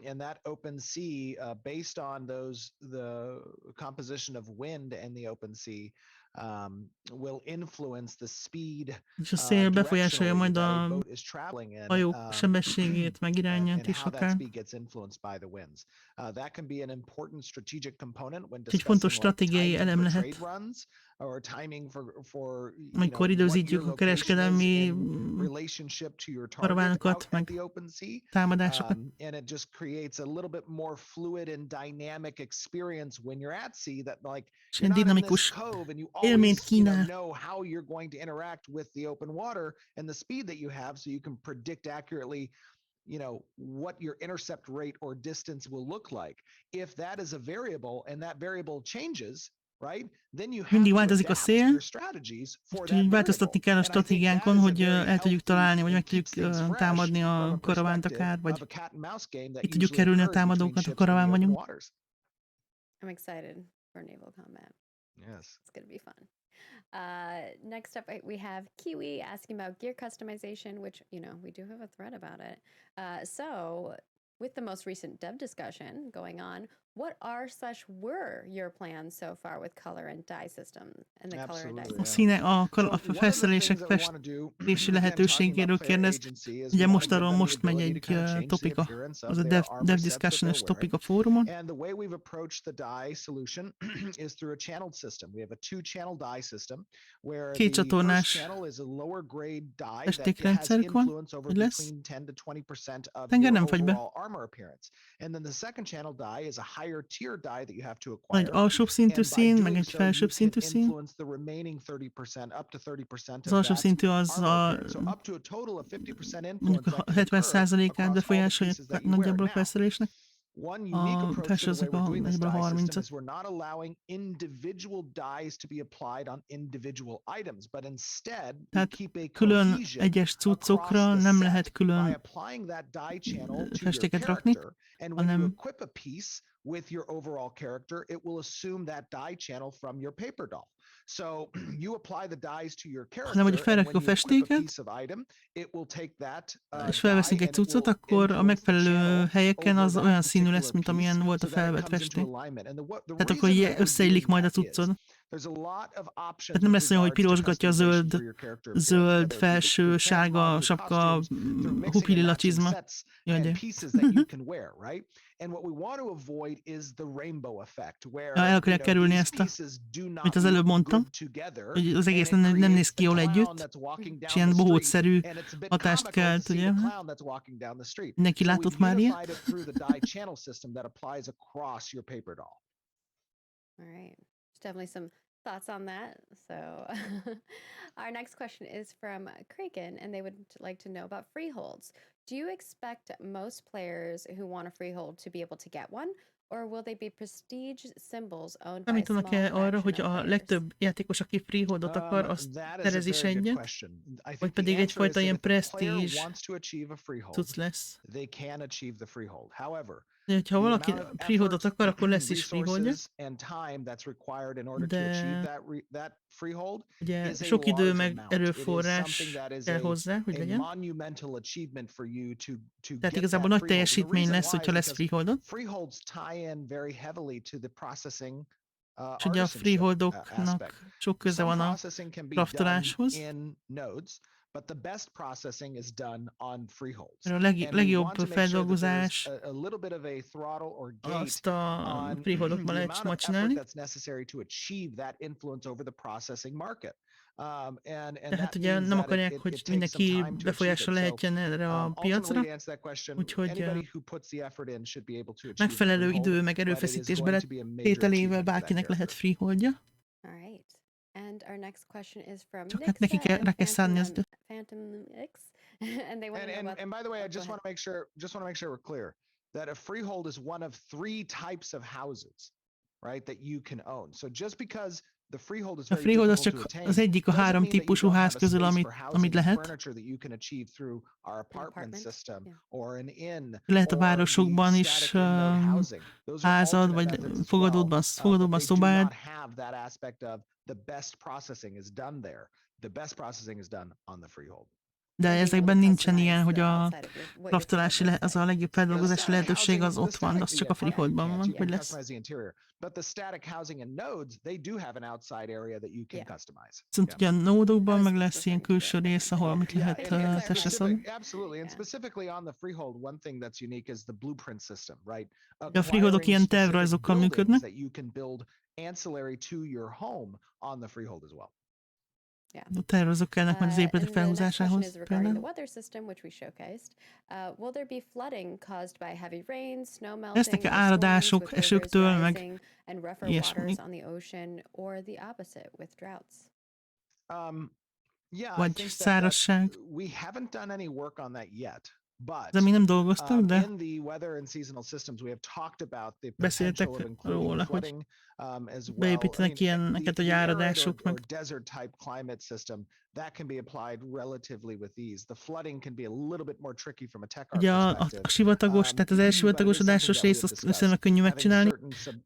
And that open sea, based on the composition of wind in the open sea, will influence the speed És a szél befolyásolja majd directionally a that a boat is traveling in, hajók sebességét, meg irányát and is how that akár. speed gets influenced by the winds. That can be an important strategic component when Egy fontos discussing like stratégiai timing elem for lehet, trade runs or timing for you know, amikor what időzítjük your a location is kereskedelmi in relationship to your target karavánokat, out at meg the open sea. támadásokat. And it just creates a little bit more fluid and dynamic experience when you're at sea, that like És you're egy not in this dinamikus cove and you élményt always kínál. know how you're going to interact with the open water and the speed that you have, so you can predict accurately what your intercept rate or distance will look like. If that is a variable and that variable changes, right, then you have Mindig to változik a adapt szél, your strategies for that úgyhogy változtatni kell a variable. And I think that stratégiánkon, is a hogy very el tudjuk healthy találni, vagy and meg keeps tudjuk things fresh támadni from a a karavánt perspective akár, vagy of a cat and mouse game that ki tudjuk usually kerülni a occurs between támadókat a ships when karaván the open vagyunk. waters. I'm excited for naval combat. Yes. It's going to be fun. Next up, we have Kiwi asking about gear customization, which, we do have a thread about it. So with the most recent dev discussion going on, what were your plans so far with color and dye system and the color and dye Absolutely, A system? színe, a So one of the felszerelések things that we want to do, festési again, talking lehetőségéről about player kérdez. agency, is Ugye we want most to give arról them the most megy ability to egy kind of change the topika, appearance az of a their dev armor sets that discussion-es they're wearing. topik a fórumon. And the way we've approached the die solution is through a channeled system. We have a 2-channel die system where Két the first csatornás channel is a lower grade die that has festékrendszerük van, influence over hogy lesz. between 10 to 20% of Tenger your nem fagy be. overall armor appearance. And then the second channel die is a higher tier die that you have to Van egy acquire. alsóbb szintű And by szín, meg doing egy so, you felsőbb can szintű szín. influence the remaining 30%, up to 30% Az of alsóbb that szintű az armor a appearance. So up to a total of 50% mondjuk influence a that can occur 70%-át across all the befolyásolja pieces that you wear. nagyjából a Now, felszerelésnek. one unique A approach to felső the way azok we're a doing this nagyjából a die system 30-at. is we're not allowing individual dies to be applied on individual items, but instead we Tehát keep a külön cohesion egyes across cuccokra the nem lehet set by külön applying that die channel to your festéket rakni, character. And when you hanem equip a piece with your overall character, it will assume that die channel from your paper doll. So you apply the dies to your hanem hogy character, and felrakjuk when a you equip a festéket, piece of item, it will take that és die felveszünk egy and it cuccot, will akkor a influence the megfelelő channel helyeken over az that olyan színű particular lesz, mint piece amilyen volt a so that it felvett comes into festék. alignment. And the Tehát akkor reason that we're összeillik doing majd a that is cuccod. there's a lot of options Tehát nem with lesz olyan, hogy regards to pirosgatja a customization zöld, for your character appearance, zöld whether it be felső, through sárga transmog, through sapka, costumes, through mixing and hupilila matching csizma. sets Jaj, and de. pieces that you can wear, right? And what we want to avoid is the rainbow effect, where El akarják kerülni these ezt a, pieces do amit not az előbb look mondtam, good together, hogy az and egész it nem néz creates ki the jól clown együtt, that's walking és down ilyen the street, bohócszerű and it's a bit hatást comical to kelt, see ugye? the clown that's walking down the street. Mindenki So látott we've már ilyet? unified it through the die channel system that applies across your paper doll. All right. There's definitely some thoughts on that. So, our next question is from Kraken, and they would like to know about freeholds. Do you expect most players who want a freehold to be able to get one, or will they be prestige symbols owned by a small Számítanak-e arra, hogy fraction of a players? legtöbb játékos, aki freeholdot akar, azt That is a szerez is very good egyet, question. I vagy think pedig the answer is egyfajta that ilyen if a player presztízs wants to achieve a freehold, cucc lesz. they can achieve the freehold. However, De hogyha the valaki amount of freeholdot effort, akar, akkor lesz is freeholdja, resources, and time that's required in order to achieve de that freehold ugye is a sok idő large meg amount. It is something erőforrás that is kell hozzá, hogy a legyen. monumental achievement for you to Tehát get igazából that nagy freehold. And the teljesítmény reason lesz, why hogyha is lesz because freeholdod. freeholds tie in very heavily to the processing És ugye a artisanship freeholdoknak aspect. sok köze Some van a processing can be done kraftoláshoz. in nodes, but the best processing is done on freeholds. A And we legjobb want to make sure that there's feldolgozás a little bit of a throttle or gate azt a on freeholdokban the lehet amount ma of effort csinálni. that's necessary to achieve that influence over the processing market. And Tehát that ugye means nem that akarják, it hogy takes some mindenki time to achieve befolyással it. So lehetjen erre a ultimately, piacra, to answer that question, úgyhogy anybody who puts the effort in should be able to achieve the megfelelő freehold, idő meg but it is erőfeszítés going to be a major beletételével achievement for that bárkinek lehet character. freeholdja. All right. And our next question is from Csak hát neki kell, rá kell szánni az időt. Phantom X, and they want to know about. And by the way, I oh, go just want to make sure we're clear that a freehold is one of 3 types of houses, right? That you can own. So just because the freehold is A very freehold az difficult to csak attain, az egyik a doesn't 3 mean that you típusú don't ház have a közül, space amit for housing amit and lehet. furniture that you can achieve through our apartment apartment, system yeah. or an inn Lehet a or the városokban is static in-node housing. Those are házad, alternate vagy methods as well, fogadóban but they do szobád, not have that aspect of the best processing is done there. The best processing is done on the freehold. de And being able ezekben to nincsen ilyen, customize hogy the a outside of what you're kraftolási, putting up az a inside. legjobb feldolgozási lehetőség az ott van, de az csak a freeholdban van, You vagy can lesz. customize the interior, but the static housing and nodes, they do have an outside area that you can Yeah. customize. Viszont ugye a nódokban meg lesz ilyen referring to külső that. rész, ahol amit lehet testre szabni. Absolutely, and Yeah. specifically on the freehold, one thing that's unique is the blueprint system, right? A freeholdok ilyen Acquiring specific tervrajzokkal buildings működnek. that you can build ancillary to your home on the freehold as well. A tervezők kellnek majd az épületek And the next question felhúzásához is regarding the például. weather system, which we showcased. Will there be flooding caused by heavy rain, snow melting, Lesznek-e or storms áradások, with rivers esőktől, meg rising and rougher ilyesmi? waters on the ocean, or the opposite with droughts? Yeah, I Vagy think that szárazság? we haven't done any work on that yet, but De mi nem dolgoztak, de in the weather and seasonal systems, we have talked about the beszéltek potential of including róla, hogy flooding as well. beépítenek ilyeneket, hogy the arid áradások, or meg desert type climate system that can be applied relatively with ease. The flooding can be a little bit more tricky from a tech art ugye perspective. a sivatagos, tehát az elsivatagosodásos rész, azt viszonylag könnyű megcsinálni,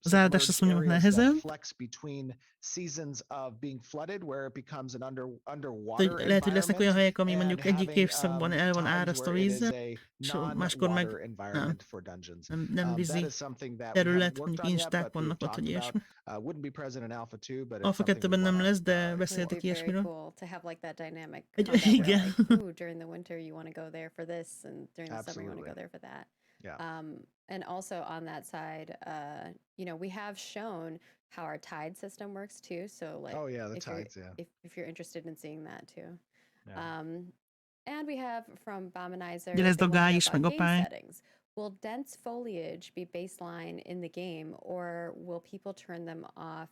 az áradást azt mondjuk nehezebb. Lehet, hogy lesznek olyan helyek, ami mondjuk egyik évszakban el van árasztva vízzel, és máskor meg nem vízi terület, mondjuk insták vannak ott, hogy ilyesmi. Alpha 2-ben nem lesz, de beszéltek ilyesmiről. Cool to have like that dynamic. Egy- combat where, igen. like, ooh, during the winter you want to go there for this, and during the summer you want to go there for that. Yeah. And also on that side, we have shown how our tide system works too. So like, Oh yeah, the if you're- tides, yeah. if you're interested in seeing that too. Yeah. And we have from Bomanizer. Ugye lesz they a wanna know gály is, about meg a game pály. settings. Will dense foliage be baseline in the game, or will people turn them off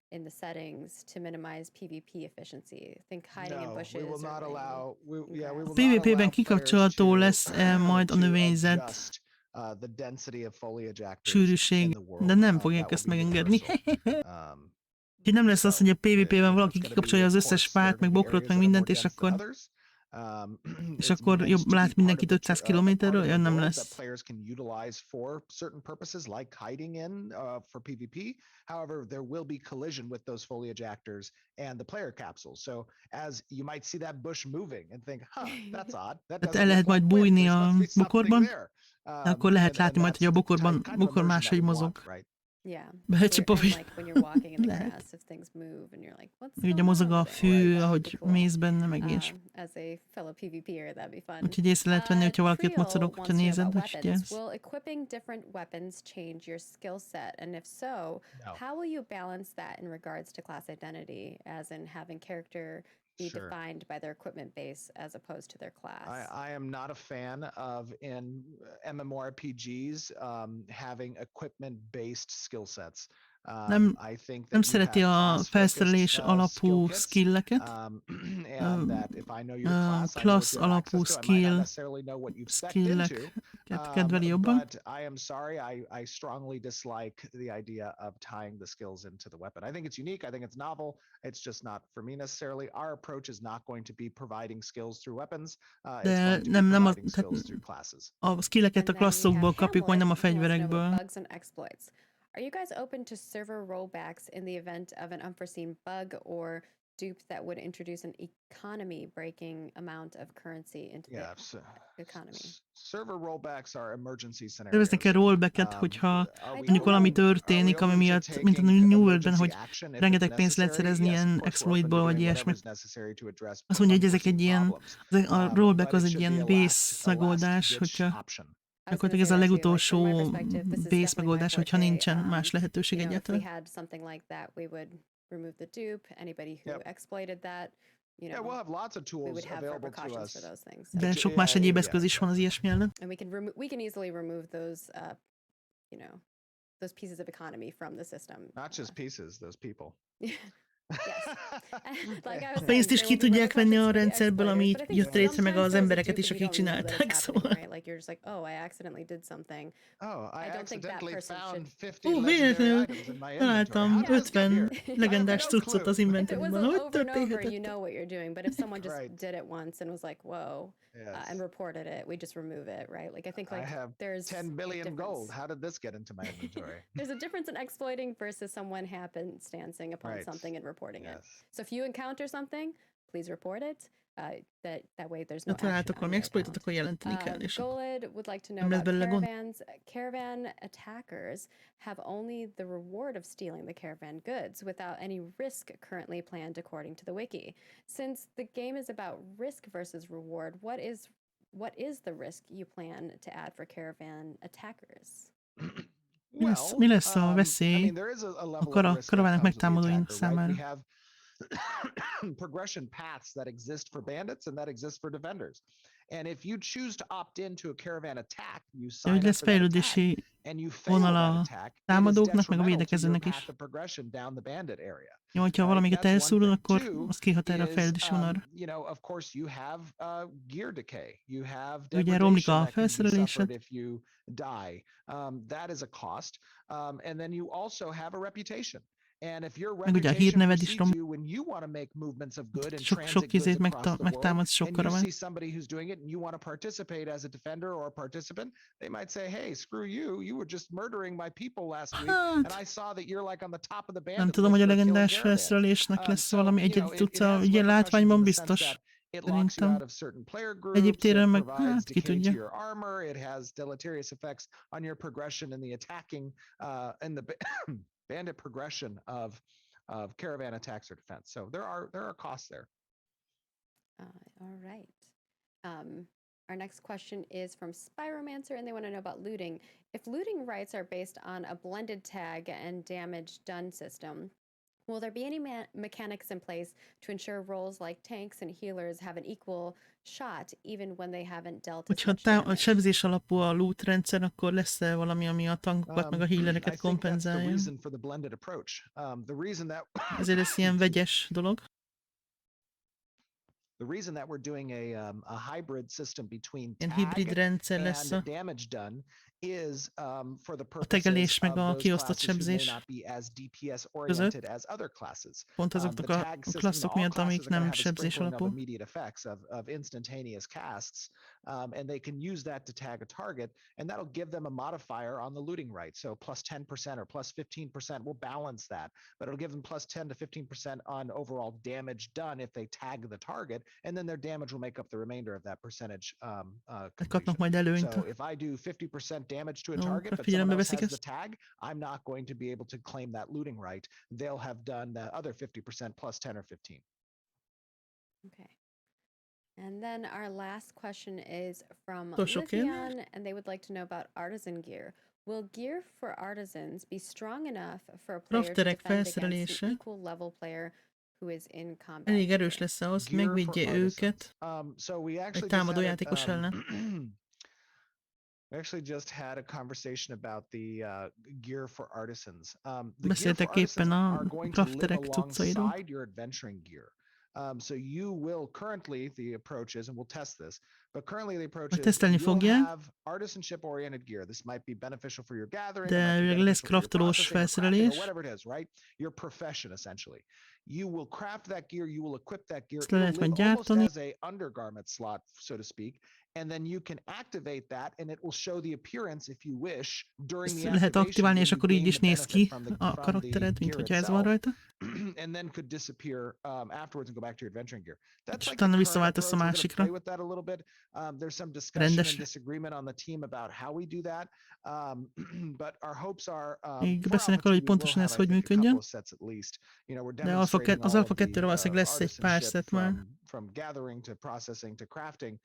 in the settings to minimize PvP efficiency? Think hiding in No, bushes we will or not laying allow. in Yeah, we grass. will not PvP-ben allow players kikapcsolható to lesz majd a to növényzet adjust the density of foliage actors sűrűség, in the de world. nem That fogják will ezt be megengedni. universal. Úgyhogy nem lesz az, hogy a PvP-ben valaki It's gonna be, kikapcsolja az of összes course, there are fát, meg gonna be bokrot, areas meg that are more mindent, és dense than akkor, others. és It's akkor meant jobb to lát be part mindenkit of the 500 a part kilométerről, of the olyan nem world that lesz. players can utilize for certain purposes, like hiding in for PvP. However, there will be collision with those foliage actors and the player capsules. So as you might see that bush moving and think, that's odd. That Tehát doesn't el lehet look majd like wind. bújni There's a must be something bokorban, there. de akkor lehet And látni majd, hogy a that's the bokorban, kind of bokor immersion máshogy that we mozog. want, right? Yeah. Becsapom, And like when you're walking in the lehet. grass, if things move and you're like, what's Ugye going mozog on a over there? fű, That would ahogy be cool. mész benne, meg és. As a fellow PvPer, that'd be fun. Úgyhogy észre lehet venni, hogyha valakit Triol mocorog, hogyha wants to know nézed, about hogy weapons. figyelsz. Will equipping different weapons change your skill set? And if so, No. how will you balance that in regards to class identity, as in having character be Sure. defined by their equipment base as opposed to their class? I am not a fan of in MMORPGs having equipment-based skill sets. Nem, I think nem that you szereti have a class-focused felszerelés skill alapú kits, skilleket, and that if I know your class, I know what klassz you have alapú access to. I might not skill, necessarily know what you've spec'd into, skilleket kedveli jobban. but I am sorry, I strongly dislike the idea of tying the skills into the weapon. I think it's unique. I think it's novel. It's just not for me necessarily. Our approach is not going to be providing skills through weapons. It's De going to be nem, providing tehát skills through classes. a skilleket a And then we have klasszokból kapjuk, majd nem a Hamlet, who wants to know about fegyverekből. bugs and exploits. Are you guys open to server rollbacks in the event of an unforeseen bug or dupe that would introduce an economy-breaking amount of currency into Yeah, the economy? server rollbacks are emergency scenarios. Terveznek egy rollbacket, hogyha Are we mondjuk valami open- are we történik, ami open to miatt, mint a taking New World-ben, emergency hogy action if rengeteg it's pénzt lehet necessary? szerezni Yes, of ilyen course, we're open to exploitból, vagy doing ilyesmi. whatever's necessary to address Azt mondja, hogy ezek egy unforeseen ilyen, problems. a rollback But az it egy should be ilyen a vész last megoldás, ditch hogyha option. I was gyakorlatilag gonna ez a say that too, like legutolsó from my perspective, this is vész definitely my megoldás, hogyha forte. nincsen más lehetőség You know, if we egyáltalán. had something like that, we would remove the dupe. Anybody who Yep. exploited that, you Yeah, know, we'll have lots of we tools would have available to repercussions for us. those things. De sok más egyéb eszköz is van az ilyesmi ellen. And we can easily remove those, you know, those pieces of economy from the system. Not just pieces, those people. Yes. Like I was A pénzt saying, is there ki will be tudják venni a repercussions for the rendszerből, ami exploiters, but I think jött létre, meg sometimes az there's a embereket dupe is, and akik you don't know that csinálták, it's happening, szóval. right? Like you're just like, oh, I accidentally did something. Oh, I I don't think that accidentally person found should- 50 Ó, legendary véletlenül items in my inventory. találtam How did this get 50 here? legendás no cuccot clue. az If it was inventoryban. Hogy over and over, you történhetett? know what you're doing. But if someone just Right. did it once and was like, whoa, Yes. and reported it, we just remove it, right? Like I think I like have there's 10 a billion gold. difference. How did this get into my inventory? There's a difference in exploiting versus someone happenstancing upon Right. something and reporting it. Yes. So if you encounter something, please report it. That way there's no Ha találtok action on valami your exploitot, account. akkor jelenteni kell, és Golid would like to know Nem lesz about belőle gond. caravans. Caravan attackers have only the reward of stealing the caravan goods without any risk currently planned according to the wiki. Since the game is about risk versus reward, what is the risk you plan to add for caravan attackers? Mi lesz a I veszély mean, there is a level a of risk that karavánok comes with the megtámadóin attacker, right? We számára? have progression paths that exist for bandits and that exist for defenders. And if you choose to opt into a caravan attack, you De sign hogy up lesz for that attack, fejlődési and you fail vonal that a attack, it is támadóknak, meg a detrimental to your védekezőnek is. path of progression down the bandit area. Ja, hogyha Right? valamiket That's one elszúrod, thing. akkor Two az kihat erre a is, fejlődési vonalra. you know, of course you have gear decay. You have Ugye romlik degradation a that can be suffered felszerelésed, if you die. That is a cost. And then you also have a reputation. And if your meg ugye a reputation hírneved is precedes romlik. you when you want to make movements of good and Sok transit goods izét across the world, megtámadsz sok and you karaván. see somebody who's doing it and you want to participate as a defender or a participant, they might say, hey, screw you, you were just murdering my people last week, and Hát, I saw that you're like on the top of the nem bandit tudom, hogy list a for killing legendás caravans. felszerelésnek lesz So, valami you egyedi know, it tudca, has ugye repercussions látványban in the sense biztos. that it locks you Szerintem. out of certain player Egyéb groups, téren it meg, provides hát ki decay to tudja. your armor, it has deleterious effects on your progression in the attacking and the bandit progression of caravan attacks or defense. So there are costs there. All right. Our next question is from Spyromancer, and they want to know about looting. If looting rights are based on a blended tag and damage done system, Will there be any mechanics in place to ensure roles like tanks and healers have an equal shot, even when they haven't dealt as Hogyha much a damage? sebzés alapú a loot rendszer, akkor lesz-e valami, ami a tankokat meg a I healereket think that's the kompenzálja? reason for the blended approach. The reason that Ezért lesz ilyen vegyes dolog. the reason that we're doing a hybrid system between Ilyen hibrid tag rendszer lesz and damage done is for the a purposes tegelés meg of a those kiosztott classes who may sebzés not be as DPS oriented as other classes. pont The azoknak a tag system, klasszok all miatt, classes amik are going to nem have a sebzés sprinkling of alapú. immediate effects of instantaneous casts, and they can use that to tag a target, and that'll give them a modifier on the looting right. So plus 10% or plus 15% will balance that, but it'll give them plus 10 to 15% on overall damage done if they tag the target, and then their damage will make up the remainder of that percentage Kapnak completion. majd előnyt. So if I do 50% damage to a Jó, target, but someone figyelembe else veszik has the ezt. tag, I'm not going to be able to claim that looting right. They'll have done the other 50% plus 10 or 15. Okay. And then our last question is from Utolsó kérdés. Lithian, and they would like to know about artisan gear. Will gear for artisans be strong enough for a player to Crafterek defend against felszerelése an equal level player who is in combat? elég erős gear? lesz ahhoz, hogy Gear for megvédje artisans. őket So we egy actually just támadó had játékos ellen. we actually just had a conversation about the gear for artisans. The gear for Beszéltek artisans éppen a are going to live crafterek cuccairól. alongside your adventuring gear. So you will currently, the approach is, and we'll test this, but currently the approach Majd is tesztelni you'll fogják, have artisanship oriented gear. This might be beneficial for your gathering, de it might be elvileg lesz beneficial for your craftolós processing or crafting or felszerelés. whatever it is, right? Your profession essentially. You will craft that gear, you will equip that gear. Ezt le It'll lehet majd live almost gyártani. as a undergarment slot, so to speak. And then you can activate that and it will show the appearance if you wish during Ezt the lehet activation aktiválni, when és you akkor így gain is the néz ki benefit from a the karaktered, mint gear hogyha ez van itself, rajta. and then could disappear afterwards and go back to your adventuring gear. That's És like the utána current visszaváltasz a approach. We're going to másikra. play with that a little bit. There's some discussion Rendes. and disagreement on the team about how we do that. But our hopes are Még for beszélnek Alpha 2 arról, hogy we will pontosan have, ez I hogy think, a couple működjön. of sets at least. You know, we're De demonstrating az all Alpha of the 2-re valószínűleg lesz egy pár artisanship szett már. from gathering to processing to crafting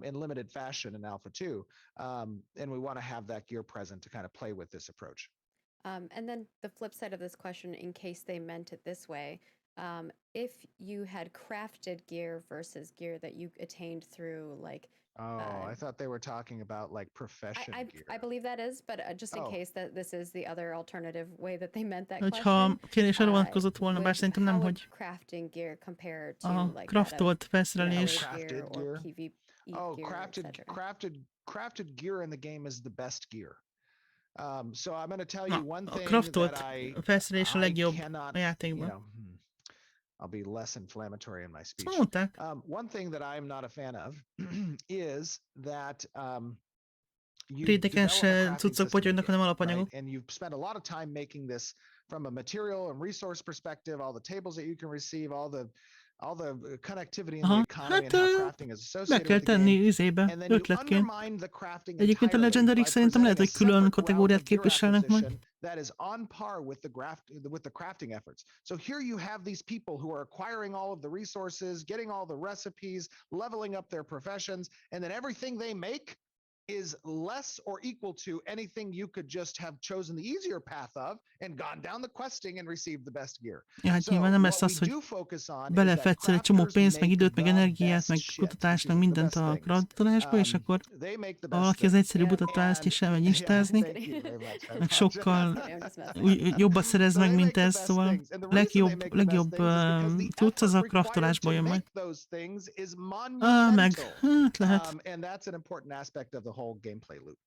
in limited fashion in Alpha 2. And we want to have that gear present to kind of play with this approach. And then the flip side of this question, in case they meant it this way, if you had crafted gear versus gear that you attained through, like, I thought they were talking about like profession gear. I believe that is, but just in case that this is the other alternative way that they meant that Hogyha question. kérdés arra vonatkozott volna, bár szerintem nem, how would hogy crafting gear compare to a like craftolt felszerelés. Crafted or gear? PvE gear, crafted gear in the game is the best gear. So I'm going to tell you one A thing craftolt that I felszerelés a legjobb cannot, a játékban. you know, I'll be less inflammatory in my speech. Ezt mondták. One thing that I'm not a fan of is that you Réteken develop a se crafting cuccok system in potyognak, the game, hanem alapanyagok. right? And you've spent a lot of time making this from a material and resource perspective, all the tables that you can receive, all the connectivity in the economy and how crafting is Be associated kell with the tenni game. izébe, And then you ötletként. undermine the crafting Egyébként a entirely legendarik by szerintem lehet, hogy presenting a külön separate route kategóriát of gear képviselnek majd. acquisition that is on par with the crafting efforts. So here you have these people who are acquiring all of the resources, getting all the recipes, leveling up their professions, and then everything they make is less or equal to anything you could just have chosen the easier path of and gone down the questing and received the best gear. Ja, hát nyilván nem lesz az, hogy belefetszel egy csomó pénzt, meg időt, meg energiát, meg kutatást, meg mindent a kraftolásba, és akkor ha valaki az egyszerű utat választ, és elmegy instázni, meg sokkal jobbat szerez meg, mint ez, szóval legjobb tudsz, az a kraftolásból jön majd. Meg, hát lehet. And that's an important aspect of the whole gameplay loop.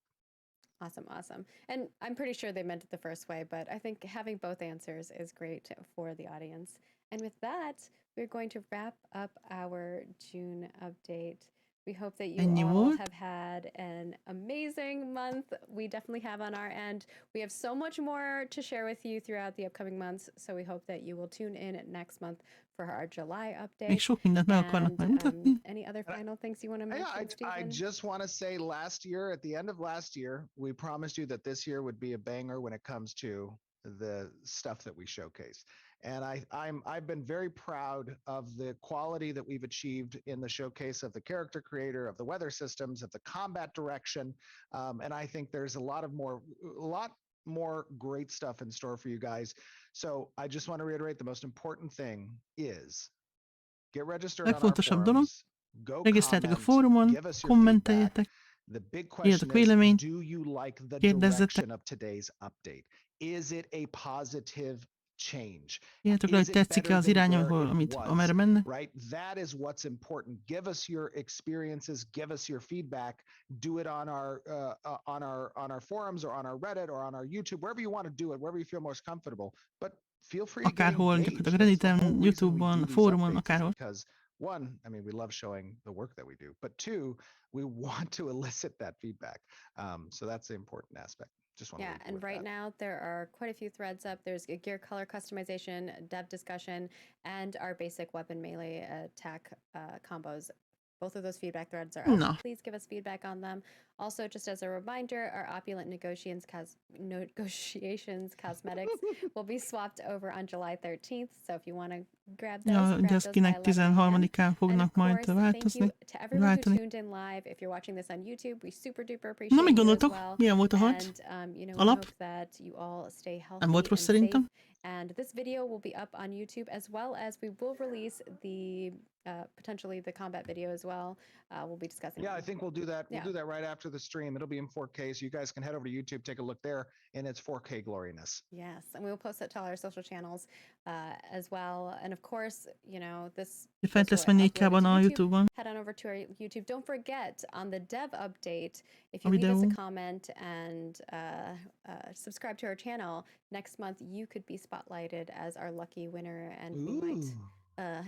Awesome. And I'm pretty sure they meant it the first way, but I think having both answers is great for the audience. And with that, we're going to wrap up our June update. We hope that you all have had an amazing month. We definitely have on our end. We have so much more to share with you throughout the upcoming months, so we hope that you will tune in next month for our July update. Még sok mindent meg akarnak megmutatni. Any other final things you want to mention, Stephen? I just want to say at the end of last year, we promised you that this year would be a banger when it comes to the stuff that we showcase. And I've been very proud of the quality that we've achieved in the showcase of the character creator, of the weather systems, of the combat direction. And I think there's a lot more great stuff in store for you guys. So I just want to reiterate, the most important thing is get registered on our Legfontosabb dolog, forums, go regisztráljatok a comment, fórumon, give us your feedback. kommenteljetek, The big question írjatok is, véleményt, do you like the kérdezzetek, direction of today's update? Is it a positive change? írjatok le, Is hogy it tetszik-e better az than irány, where it amerre was? menne. Right? That is what's important. Give us your experiences, give us your feedback. Do it on our forums or on our Reddit or on our YouTube, wherever you want to do it, wherever you feel most comfortable. But feel free to get Akárhol, engaged. gyakorlatilag That's the Redditen, whole reason we YouTube-on, do these fórumon, updates, is akárhol. because one, I mean, we love showing the work that we do, but two, we want to elicit that feedback. So that's the important aspect. Just want to Yeah, leave you and with right that. now there are quite a few threads up. There's a gear color customization, dev discussion, and our basic weapon melee attack combos. Both of those feedback threads are up. Na, Please give us feedback on them. Also, just as a reminder, our opulent negotiations cosmetics will be swapped over on July 13th. So if you want to grab those, ja, grab ugye az those by kinek 11 a.m. 13-án And of fognak majd course, thank you változni, to everyone who váltani. tuned in live. If you're watching this on YouTube, we super duper Na, appreciate mit you as gondoltok? well. Milyen volt a harc? And we Alap? hope that you all stay Nem healthy volt rossz and safe. szerintem. And this video will be up on YouTube, as well as we will release the potentially the combat video as well. We'll be discussing. Yeah, I think we'll do that. We'll Yeah. do that right after the stream. It'll be in 4K, so you guys can head over to YouTube, take a look there, and it's 4K gloriness. Yes, and we will post that to all our social channels as well. And of course, you know, this Fent lesz majd 4K-ban a YouTube-on. Head on over to our YouTube. Don't forget, on the dev update, if A you leave us videó. a comment and subscribe to our channel, next month you could be spotlighted as our lucky winner, and we might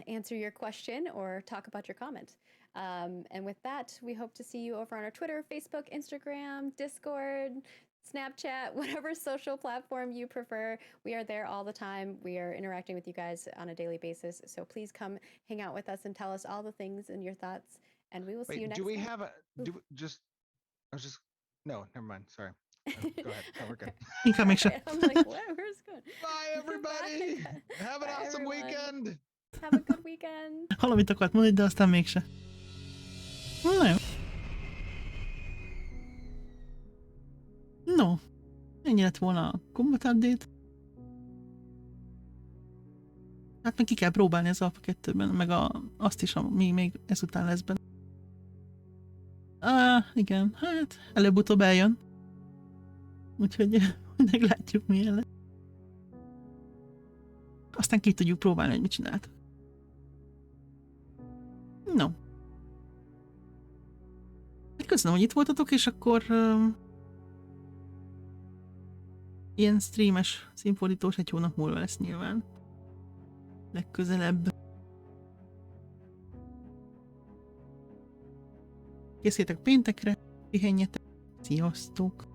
answer your question or talk about your comment. And with that, we hope to see you over on our Twitter, Facebook, Instagram, Discord, Snapchat, whatever social platform you prefer. We are there all the time. We are interacting with you guys on a daily basis. So please come hang out with us and tell us all the things and your thoughts. And we will see you next Do we time. have a, no, never mind. Sorry. Go ahead. No, we're good. Inkább még se. I'm like, where's good? Bye, everybody. Bye. Have an Bye, awesome everyone. weekend. Have a good weekend. Valamit akart mondani, de aztán mégse. Na jó. No, ennyi lett volna a combat update. Hát meg ki kell próbálni az Alpha 2-ben, meg azt is, ami még ezután lesz benne. Igen, hát előbb-utóbb eljön. Úgyhogy meglátjuk, milyen lesz. Aztán ki tudjuk próbálni, hogy mit csináltak. No. Köszönöm, hogy itt voltatok, és akkor ilyen streames színfordítós 1 hónap múlva lesz nyilván. Legközelebb. Készüljetek péntekre, pihenjetek. Sziasztok!